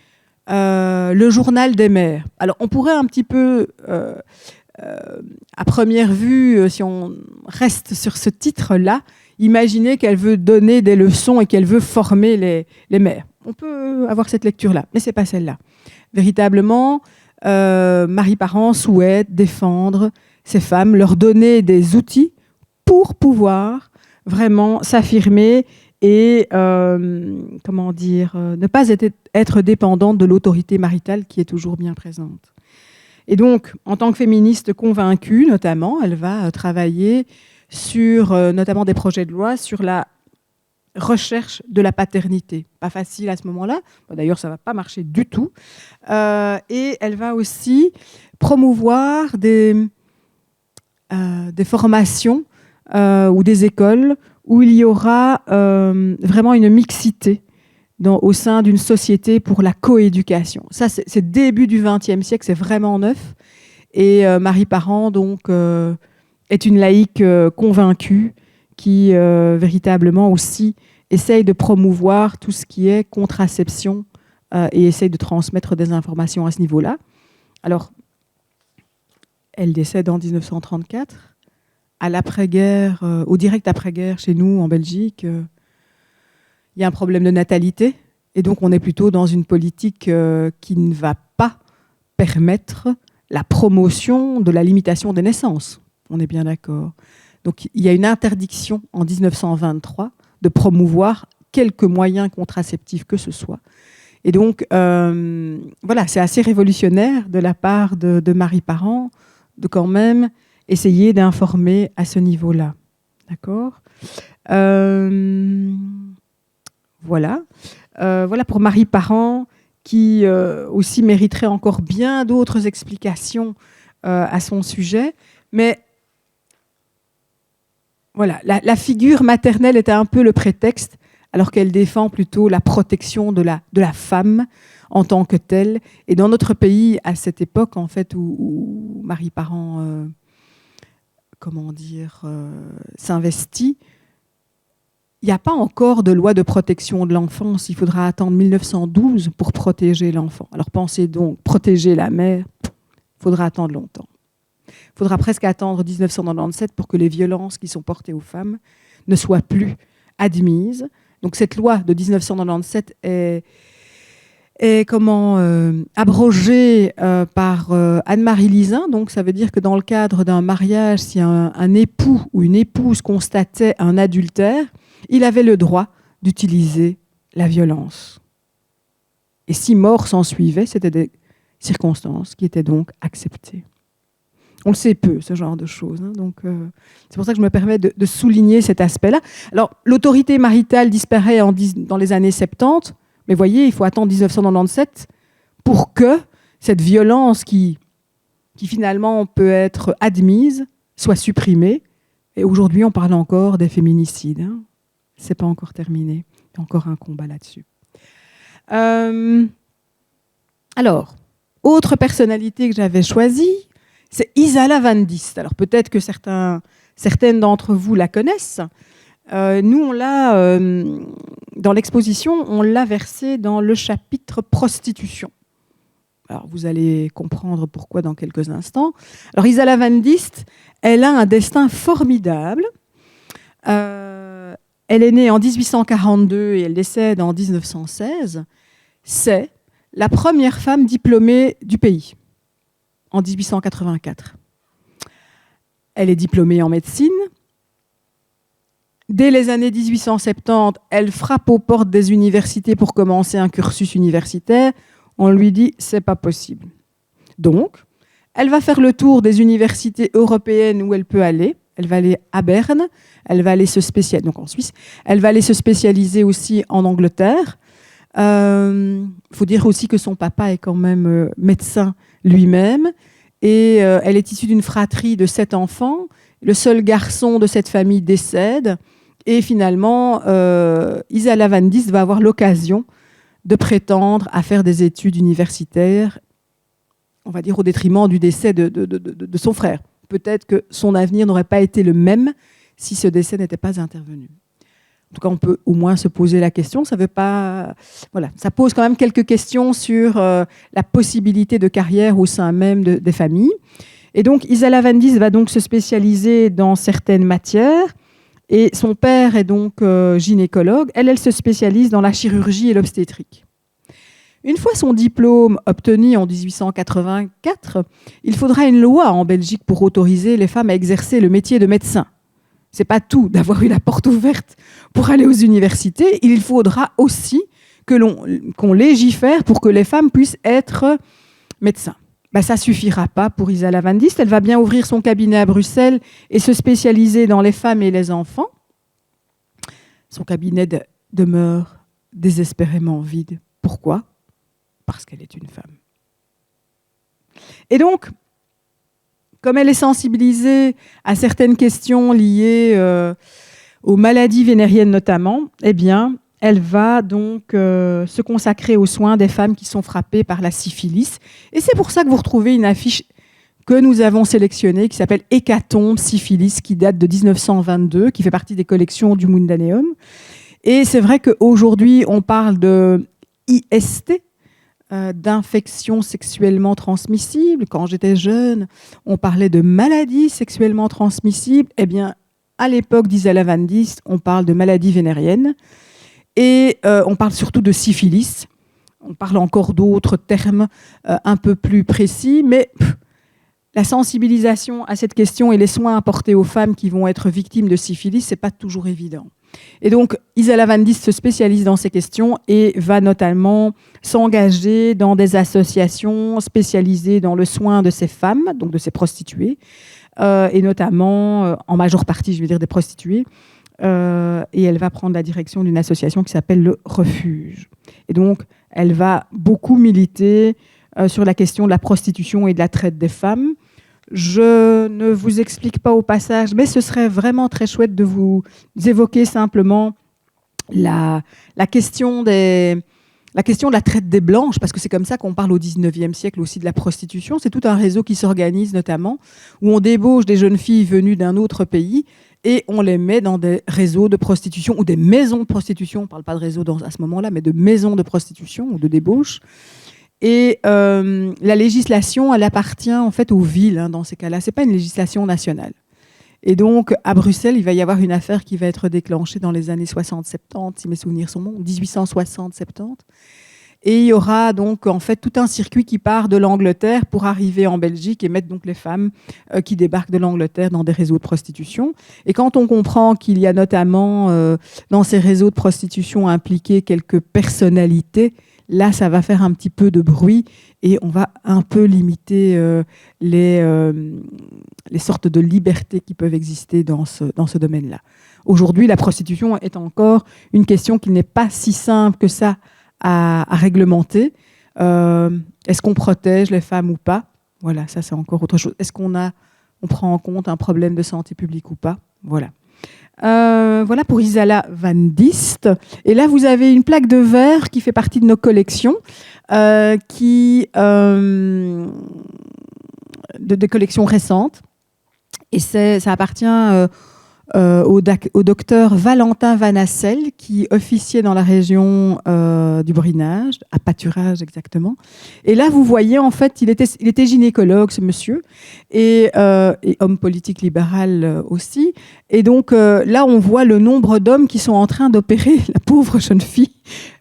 le Journal des mères. Alors on pourrait un petit peu, à première vue, si on reste sur ce titre-là, imaginer qu'elle veut donner des leçons et qu'elle veut former les mères. On peut avoir cette lecture-là, mais ce n'est pas celle-là. Véritablement, Marie Parent souhaite défendre ces femmes, leur donner des outils pour pouvoir vraiment s'affirmer et ne pas être dépendante de l'autorité maritale qui est toujours bien présente. Et donc, en tant que féministe convaincue, notamment, elle va travailler sur notamment des projets de loi sur la recherche de la paternité. Pas facile à ce moment-là. D'ailleurs, ça ne va pas marcher du tout. Et elle va aussi promouvoir des formations ou des écoles où il y aura vraiment une mixité au sein d'une société pour la coéducation. Ça, c'est début du XXe siècle, c'est vraiment neuf. Et Marie Parent, donc, est une laïque convaincue qui, véritablement aussi, essaye de promouvoir tout ce qui est contraception et essaye de transmettre des informations à ce niveau-là. Alors, elle décède en 1934. À l'après-guerre, au direct après-guerre, chez nous, en Belgique, il y a un problème de natalité. Et donc, on est plutôt dans une politique qui ne va pas permettre la promotion de la limitation des naissances. On est bien d'accord. Donc, il y a une interdiction en 1923 de promouvoir quelques moyens contraceptifs que ce soit. Et donc, voilà, c'est assez révolutionnaire de la part de Marie Parent de quand même essayer d'informer à ce niveau-là. D'accord ? Voilà. Voilà pour Marie Parent, qui aussi mériterait encore bien d'autres explications à son sujet. Mais voilà, la figure maternelle était un peu le prétexte, alors qu'elle défend plutôt la protection de la femme en tant que telle. Et dans notre pays, à cette époque, en fait, où Marie Parent, s'investit, il n'y a pas encore de loi de protection de l'enfance. Il faudra attendre 1912 pour protéger l'enfant. Alors pensez donc, protéger la mère, il faudra attendre longtemps. Il faudra presque attendre 1997 pour que les violences qui sont portées aux femmes ne soient plus admises. Donc cette loi de 1997 est abrogée par Anne-Marie Lizin. Donc ça veut dire que dans le cadre d'un mariage, si un époux ou une épouse constatait un adultère, il avait le droit d'utiliser la violence. Et si mort s'en suivait, c'était des circonstances qui étaient donc acceptées. On le sait peu, ce genre de choses. Donc, c'est pour ça que je me permets de souligner cet aspect-là. Alors, l'autorité maritale disparaît dans les années 70, mais voyez, il faut attendre 1997 pour que cette violence qui finalement peut être admise soit supprimée. Et aujourd'hui, on parle encore des féminicides. Ce n'est pas encore terminé. Il y a encore un combat là-dessus. Alors, autre personnalité que j'avais choisie, c'est Isala van Diest. Alors peut-être que certaines d'entre vous la connaissent. Nous, on l'a, dans l'exposition, on l'a versée dans le chapitre prostitution. Alors vous allez comprendre pourquoi dans quelques instants. Alors Isala van Diest, elle a un destin formidable. Elle est née en 1842 et elle décède en 1916. C'est la première femme diplômée du pays, en 1884. Elle est diplômée en médecine. Dès les années 1870, elle frappe aux portes des universités pour commencer un cursus universitaire. On lui dit « c'est pas possible ». Donc, elle va faire le tour des universités européennes où elle peut aller. Elle va aller à Berne, elle va aller se spécialiser, donc en Suisse. Elle va aller se spécialiser aussi en Angleterre. Il faut dire aussi que son papa est quand même médecin lui-même. Et elle est issue d'une fratrie de 7 enfants. Le seul garçon de cette famille décède. Et finalement, Isala van Diest va avoir l'occasion de prétendre à faire des études universitaires, on va dire au détriment du décès de son frère. Peut-être que son avenir n'aurait pas été le même si ce décès n'était pas intervenu. En tout cas, on peut au moins se poser la question. Ça pose quand même quelques questions sur la possibilité de carrière au sein même des familles. Et donc, Isala van Diest va donc se spécialiser dans certaines matières. Et son père est donc gynécologue. Elle se spécialise dans la chirurgie et l'obstétrique. Une fois son diplôme obtenu en 1884, il faudra une loi en Belgique pour autoriser les femmes à exercer le métier de médecin. Ce n'est pas tout d'avoir eu la porte ouverte pour aller aux universités. Il faudra aussi qu'on légifère pour que les femmes puissent être médecins. Ça ne suffira pas pour Isala van Diest. Elle va bien ouvrir son cabinet à Bruxelles et se spécialiser dans les femmes et les enfants. Son cabinet demeure désespérément vide. Pourquoi ? Parce qu'elle est une femme. Et donc, comme elle est sensibilisée à certaines questions liées aux maladies vénériennes notamment, eh bien, elle va donc se consacrer aux soins des femmes qui sont frappées par la syphilis. Et c'est pour ça que vous retrouvez une affiche que nous avons sélectionnée qui s'appelle Hécatombe syphilis, qui date de 1922, qui fait partie des collections du Mundaneum. Et c'est vrai qu'aujourd'hui, on parle de IST, d'infections sexuellement transmissibles. Quand j'étais jeune, on parlait de maladies sexuellement transmissibles. Eh bien, à l'époque d'Isala van Diest, on parle de maladies vénériennes. Et on parle surtout de syphilis. On parle encore d'autres termes un peu plus précis, mais la sensibilisation à cette question et les soins apportés aux femmes qui vont être victimes de syphilis, ce n'est pas toujours évident. Et donc, Isala Van Diest se spécialise dans ces questions et va notamment s'engager dans des associations spécialisées dans le soin de ces femmes, donc de ces prostituées, et notamment, en majeure partie, je veux dire, des prostituées. Et elle va prendre la direction d'une association qui s'appelle le Refuge. Et donc, elle va beaucoup militer sur la question de la prostitution et de la traite des femmes. Je ne vous explique pas au passage, mais ce serait vraiment très chouette de vous évoquer simplement la question de la traite des blanches, parce que c'est comme ça qu'on parle au 19e siècle aussi de la prostitution. C'est tout un réseau qui s'organise notamment, où on débauche des jeunes filles venues d'un autre pays et on les met dans des réseaux de prostitution ou des maisons de prostitution. On ne parle pas de réseau à ce moment-là, mais de maisons de prostitution ou de débauche. Et la législation, elle appartient en fait aux villes dans ces cas-là. Ce n'est pas une législation nationale. Et donc, à Bruxelles, il va y avoir une affaire qui va être déclenchée dans les années 60-70, si mes souvenirs sont bons, 1860-70. Et il y aura donc en fait tout un circuit qui part de l'Angleterre pour arriver en Belgique et mettre donc les femmes qui débarquent de l'Angleterre dans des réseaux de prostitution. Et quand on comprend qu'il y a notamment dans ces réseaux de prostitution impliquées quelques personnalités, là, ça va faire un petit peu de bruit et on va un peu limiter les sortes de libertés qui peuvent exister dans ce domaine-là. Aujourd'hui, la prostitution est encore une question qui n'est pas si simple que ça à réglementer. Est-ce qu'on protège les femmes ou pas? Voilà, ça c'est encore autre chose. Est-ce qu'on prend en compte un problème de santé publique ou pas? Voilà. Voilà pour Isala Van Diest. Et là, vous avez une plaque de verre qui fait partie de nos collections, des collections récentes. Et ça appartient au docteur Valentin Van Assel, qui officiait dans la région du Borinage, à Pâturage exactement. Et là, vous voyez, en fait, il était gynécologue, ce monsieur, et homme politique libéral aussi. Et donc, là, on voit le nombre d'hommes qui sont en train d'opérer la pauvre jeune fille,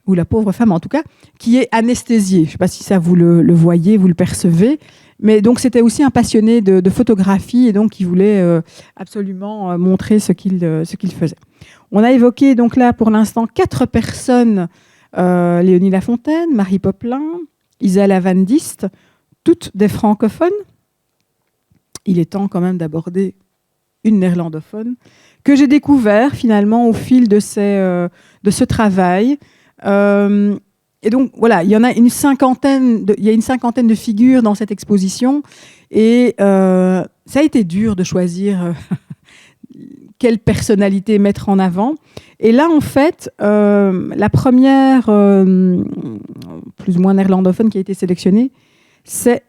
ou la pauvre femme en tout cas, qui est anesthésiée. Je ne sais pas si ça vous le voyez, vous le percevez. Mais donc, c'était aussi un passionné de photographie et donc il voulait absolument montrer ce qu'il faisait. On a évoqué donc là, pour l'instant, 4 personnes, Léonie Lafontaine, Marie Popelin, Isala Van Diest, toutes des francophones. Il est temps quand même d'aborder une néerlandophone que j'ai découvert finalement au fil de ce travail. Et donc, voilà, il y a une cinquantaine de figures dans cette exposition. Et ça a été dur de choisir quelle personnalité mettre en avant. Et là, en fait, la première, plus ou moins néerlandophone qui a été sélectionnée, c'est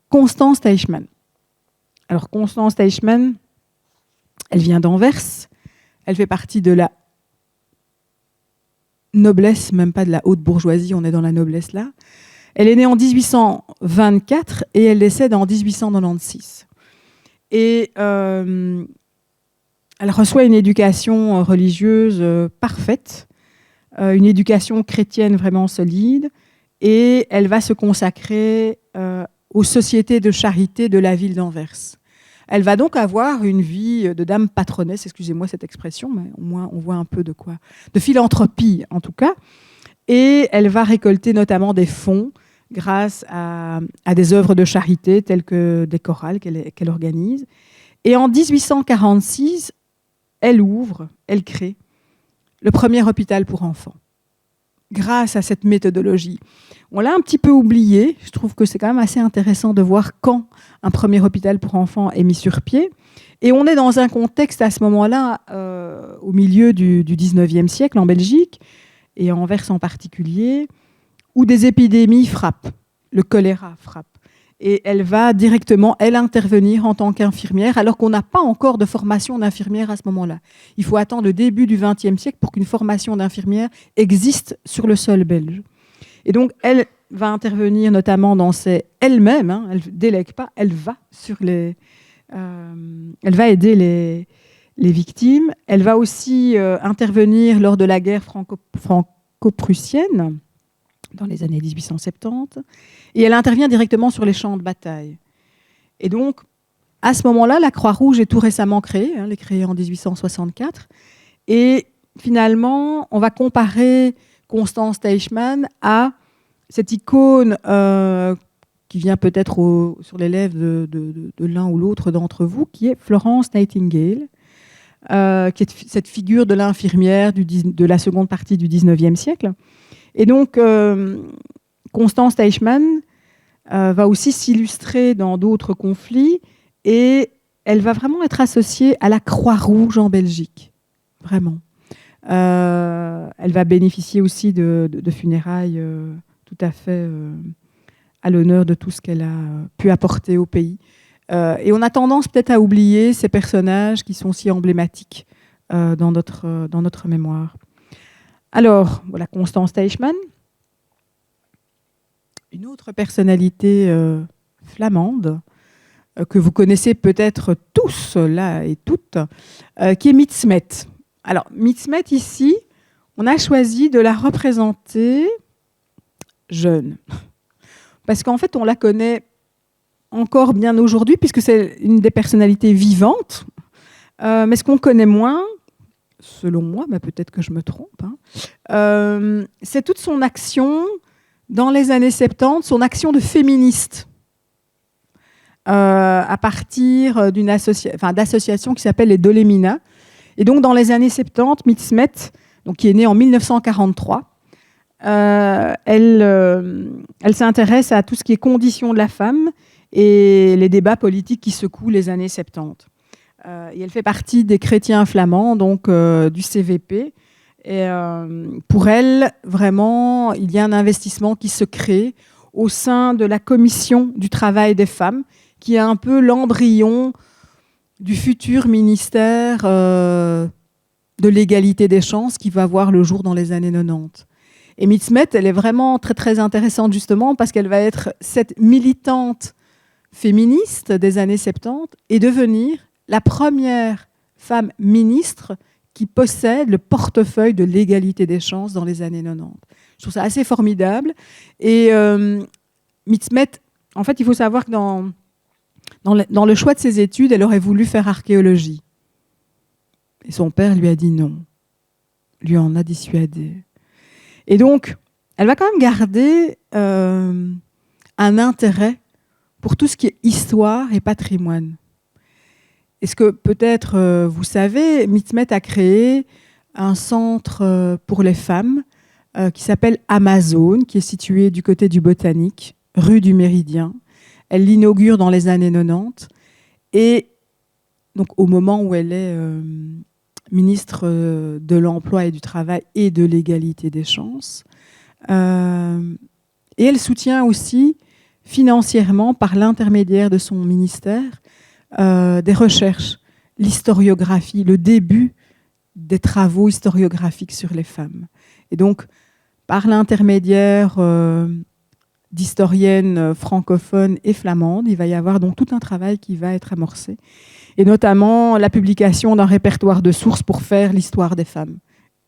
Constance Teichmann. Alors, Constance Teichmann, elle vient d'Anvers. Elle fait partie de la noblesse, même pas de la haute bourgeoisie, on est dans la noblesse là. Elle est née en 1824 et elle décède en 1896. Et elle reçoit une éducation religieuse parfaite, une éducation chrétienne vraiment solide, et elle va se consacrer aux sociétés de charité de la ville d'Anvers. Elle va donc avoir une vie de dame patronesse, excusez-moi cette expression, mais au moins on voit un peu de quoi, de philanthropie en tout cas. Et elle va récolter notamment des fonds grâce à des œuvres de charité telles que des chorales qu'elle organise. Et en 1846, elle crée le premier hôpital pour enfants. Grâce à cette méthodologie. On l'a un petit peu oublié. Je trouve que c'est quand même assez intéressant de voir quand un premier hôpital pour enfants est mis sur pied. Et on est dans un contexte à ce moment-là, au milieu du 19e siècle en Belgique, et en Anvers en particulier, où des épidémies frappent. Le choléra frappe. Et elle va directement, intervenir en tant qu'infirmière, alors qu'on n'a pas encore de formation d'infirmière à ce moment-là. Il faut attendre le début du XXe siècle pour qu'une formation d'infirmière existe sur le sol belge. Et donc, elle va intervenir notamment dans elle-même, elle ne délègue pas, elle va elle va aider les victimes. Elle va aussi intervenir lors de la guerre franco-prussienne, dans les années 1870, et elle intervient directement sur les champs de bataille. Et donc, à ce moment-là, la Croix-Rouge est tout récemment créée, elle est créée en 1864, Et finalement, on va comparer Constance Teichmann à cette icône qui vient peut-être sur les lèvres de l'un ou l'autre d'entre vous, qui est Florence Nightingale, qui est cette figure de l'infirmière de la seconde partie du 19e siècle. Et donc, Constance Teichmann va aussi s'illustrer dans d'autres conflits, et elle va vraiment être associée à la Croix-Rouge en Belgique, vraiment. Elle va bénéficier aussi de funérailles tout à fait à l'honneur de tout ce qu'elle a pu apporter au pays. Et on a tendance peut-être à oublier ces personnages qui sont si emblématiques dans notre mémoire. Alors, voilà Constance Teichmann. Une autre personnalité flamande que vous connaissez peut-être tous, là et toutes, qui est Mette Smet. Alors, Mette Smet, ici, on a choisi de la représenter jeune. Parce qu'en fait, on la connaît encore bien aujourd'hui, puisque c'est une des personnalités vivantes. Mais ce qu'on connaît moins, selon moi, mais peut-être que je me trompe, c'est toute son action dans les années 70, son action de féministe, à partir d'associations qui s'appellent les Dolémina. Et donc, dans les années 70, Mette Smet, qui est née en 1943, elle s'intéresse à tout ce qui est conditions de la femme et les débats politiques qui secouent les années 70. Et elle fait partie des chrétiens flamands, donc du CVP. Et pour elle, vraiment, il y a un investissement qui se crée au sein de la commission du travail des femmes, qui est un peu l'embryon du futur ministère de l'égalité des chances qui va voir le jour dans les années 90. Et Mette Smet, elle est vraiment très, très intéressante justement parce qu'elle va être cette militante féministe des années 70 et devenir la première femme ministre qui possède le portefeuille de l'égalité des chances dans les années 90. Je trouve ça assez formidable. Et Mette Smet, en fait, il faut savoir que dans le choix de ses études, elle aurait voulu faire archéologie. Et son père lui a dit non, lui en a dissuadé. Et donc, elle va quand même garder un intérêt pour tout ce qui est histoire et patrimoine. Est-ce que peut-être vous savez, Mette Smet a créé un centre pour les femmes qui s'appelle Amazone, qui est situé du côté du Botanique, rue du Méridien. Elle l'inaugure dans les années 90. Et donc, au moment où elle est ministre de l'Emploi et du Travail et de l'égalité des chances. Et elle soutient aussi financièrement, par l'intermédiaire de son ministère, des recherches, l'historiographie, le début des travaux historiographiques sur les femmes. Et donc, par l'intermédiaire d'historiennes francophones et flamandes, il va y avoir donc tout un travail qui va être amorcé. Et notamment la publication d'un répertoire de sources pour faire l'histoire des femmes.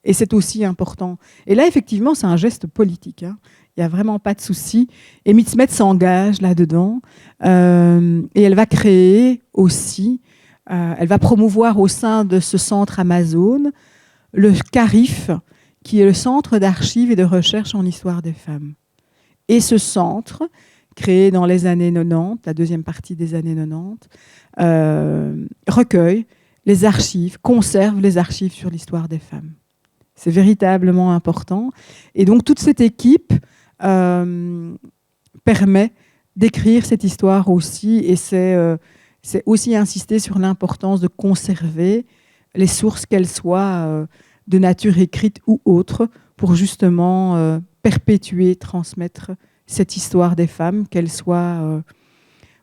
Et c'est aussi important. Et là, effectivement, c'est un geste politique. Il n'y a vraiment pas de souci. Et Mette Smet s'engage là-dedans. Et elle va créer aussi, elle va promouvoir au sein de ce centre Amazone le CARIF, qui est le Centre d'archives et de recherche en histoire des femmes. Et ce centre, créé dans les années 90, la deuxième partie des années 90, recueille les archives, conserve les archives sur l'histoire des femmes. C'est véritablement important. Et donc, toute cette équipe permet d'écrire cette histoire aussi. Et c'est aussi insister sur l'importance de conserver les sources, qu'elles soient de nature écrite ou autre, pour justement perpétuer, transmettre cette histoire des femmes, qu'elle soit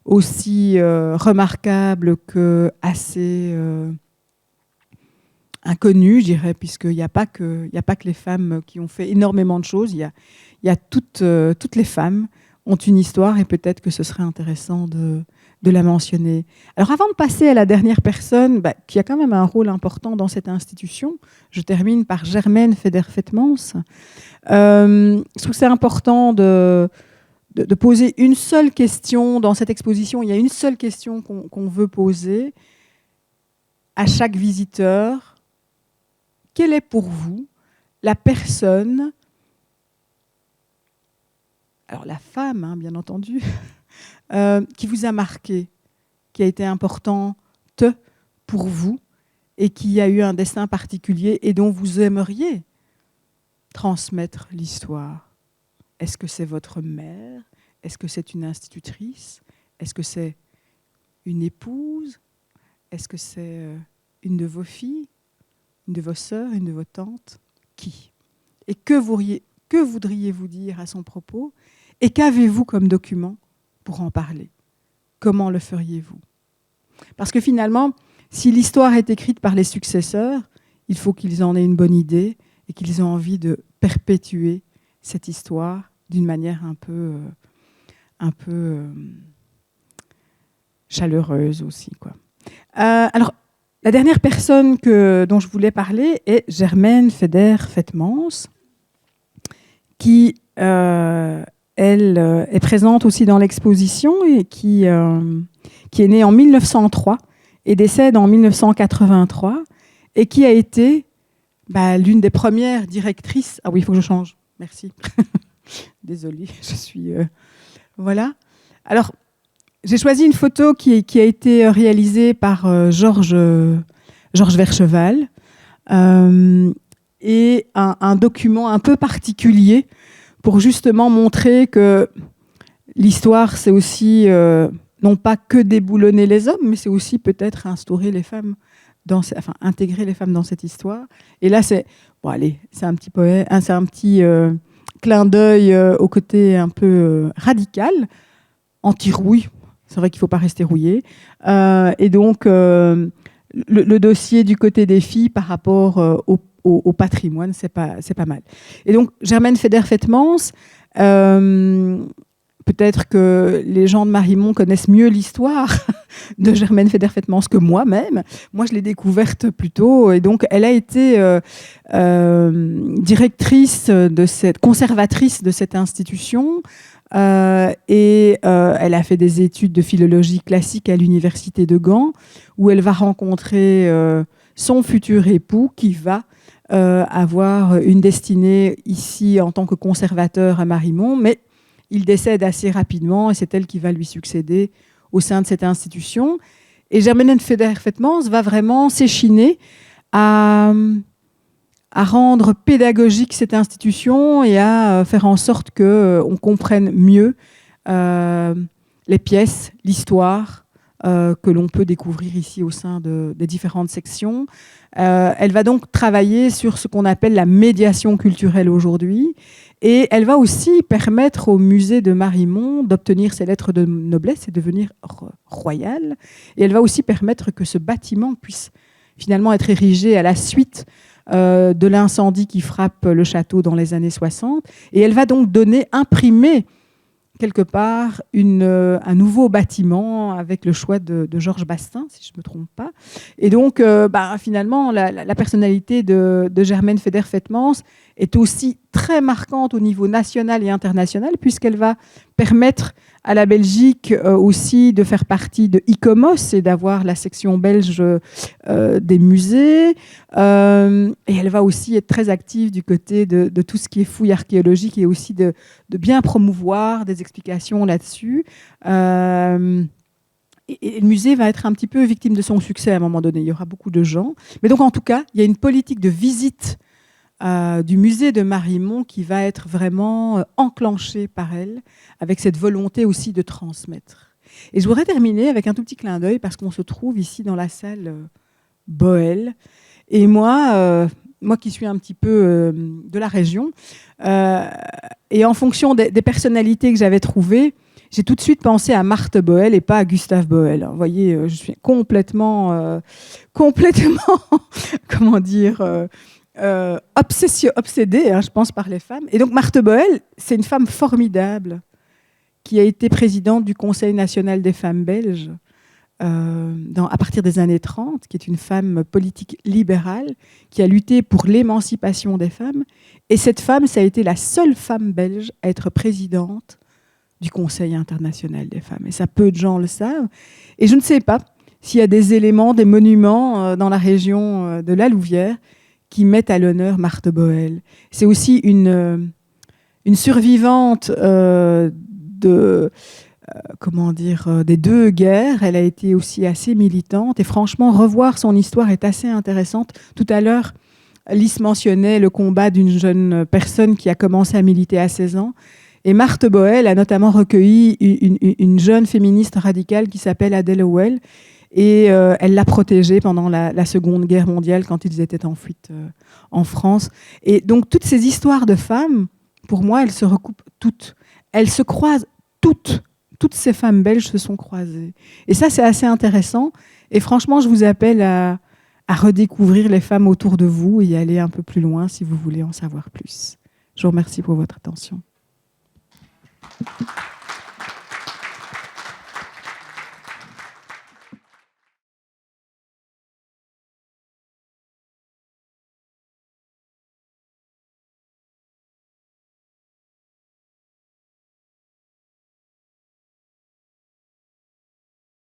aussi remarquable que assez inconnue, je dirais, puisqu'il n'y a pas que les femmes qui ont fait énormément de choses. Il y a toutes les femmes ont une histoire et peut-être que ce serait intéressant de la mentionner. Alors avant de passer à la dernière personne, qui a quand même un rôle important dans cette institution, je termine par Germaine Feder-Vetmans. Je trouve que c'est important de poser une seule question dans cette exposition. Il y a une seule question qu'on veut poser à chaque visiteur. quelle est pour vous la personne, alors la femme, hein, bien entendu, qui vous a marqué, qui a été importante pour vous et qui a eu un destin particulier et dont vous aimeriez transmettre l'histoire? Est-ce que c'est votre mère? Est-ce que c'est une institutrice? Est-ce que c'est une épouse? Est-ce que c'est une de vos filles? Une de vos sœurs? Une de vos tantes? Qui? Et que voudriez-vous dire à son propos? Et qu'avez-vous comme document pour en parler? Comment le feriez-vous? Parce que finalement, si l'histoire est écrite par les successeurs, il faut qu'ils en aient une bonne idée et qu'ils aient envie de perpétuer cette histoire d'une manière un peu chaleureuse aussi, quoi. Alors, la dernière personne dont je voulais parler est Germaine Feder-Vetmans, qui, elle, est présente aussi dans l'exposition et qui est née en 1903 et décède en 1983 et qui a été l'une des premières directrices... Ah oui, il faut que je change. Merci. Désolée, je suis... Voilà. Alors, j'ai choisi une photo qui a été réalisée par Georges Vercheval et un document un peu particulier pour justement montrer que l'histoire, c'est aussi non pas que déboulonner les hommes, mais c'est aussi peut-être instaurer les femmes, intégrer les femmes dans cette histoire. Et là, c'est un petit poème, c'est un petit clin d'œil au côté un peu radical, anti-rouille. C'est vrai qu'il ne faut pas rester rouillé. Et donc, le dossier du côté des filles par rapport au patrimoine, c'est pas mal. Et donc, Germaine Feder-Vetmans, peut-être que les gens de Marimont connaissent mieux l'histoire de Germaine Feder-Vetmans que moi-même. Moi, je l'ai découverte plus tôt. Et donc, elle a été conservatrice de cette institution. Et elle a fait des études de philologie classique à l'université de Gand, où elle va rencontrer son futur époux qui va avoir une destinée ici en tant que conservateur à Marimont, mais il décède assez rapidement et c'est elle qui va lui succéder au sein de cette institution. Et Germaine Feder-Vetmans va vraiment s'échiner à rendre pédagogique cette institution et à faire en sorte qu'on comprenne mieux les pièces, l'histoire que l'on peut découvrir ici au sein des différentes sections. Elle va donc travailler sur ce qu'on appelle la médiation culturelle aujourd'hui et elle va aussi permettre au musée de Marimont d'obtenir ses lettres de noblesse et devenir royal. Et elle va aussi permettre que ce bâtiment puisse finalement être érigé à la suite de l'incendie qui frappe le château dans les années 60. Et elle va donc imprimer quelque part un nouveau bâtiment avec le choix de Georges Bastin, si je ne me trompe pas. Et donc, finalement, la personnalité de Germaine Feder-Vetmans est aussi très marquante au niveau national et international, puisqu'elle va permettre à la Belgique aussi de faire partie de ICOMOS et d'avoir la section belge des musées. Et elle va aussi être très active du côté de tout ce qui est fouilles archéologiques et aussi de bien promouvoir des explications là-dessus. Et le musée va être un petit peu victime de son succès à un moment donné. Il y aura beaucoup de gens. Mais donc, en tout cas, il y a une politique de visite du musée de Marimont qui va être vraiment enclenchée par elle, avec cette volonté aussi de transmettre. Et je voudrais terminer avec un tout petit clin d'œil, parce qu'on se trouve ici dans la salle Boël. Et moi qui suis un petit peu de la région, et en fonction des personnalités que j'avais trouvées, j'ai tout de suite pensé à Marthe Boël et pas à Gustave Boël. Vous voyez, je suis complètement comment dire, obsédée, je pense, par les femmes. Et donc, Marthe Boël, c'est une femme formidable qui a été présidente du Conseil national des femmes belges à partir des années 30, qui est une femme politique libérale, qui a lutté pour l'émancipation des femmes. Et cette femme, ça a été la seule femme belge à être présidente du Conseil international des femmes. Et ça, peu de gens le savent. Et je ne sais pas s'il y a des éléments, des monuments dans la région de la Louvière qui mettent à l'honneur Marthe Boel. C'est aussi une survivante des deux guerres. Elle a été aussi assez militante. Et franchement, revoir son histoire est assez intéressante. Tout à l'heure, Lys mentionnait le combat d'une jeune personne qui a commencé à militer à 16 ans. Et Marthe Boel a notamment recueilli une jeune féministe radicale qui s'appelle Adèle Howell. Et elle l'a protégée pendant la Seconde Guerre mondiale quand ils étaient en fuite en France. Et donc, toutes ces histoires de femmes, pour moi, elles se recoupent toutes. Elles se croisent toutes. Toutes ces femmes belges se sont croisées. Et ça, c'est assez intéressant. Et franchement, je vous appelle à redécouvrir les femmes autour de vous et aller un peu plus loin si vous voulez en savoir plus. Je vous remercie pour votre attention.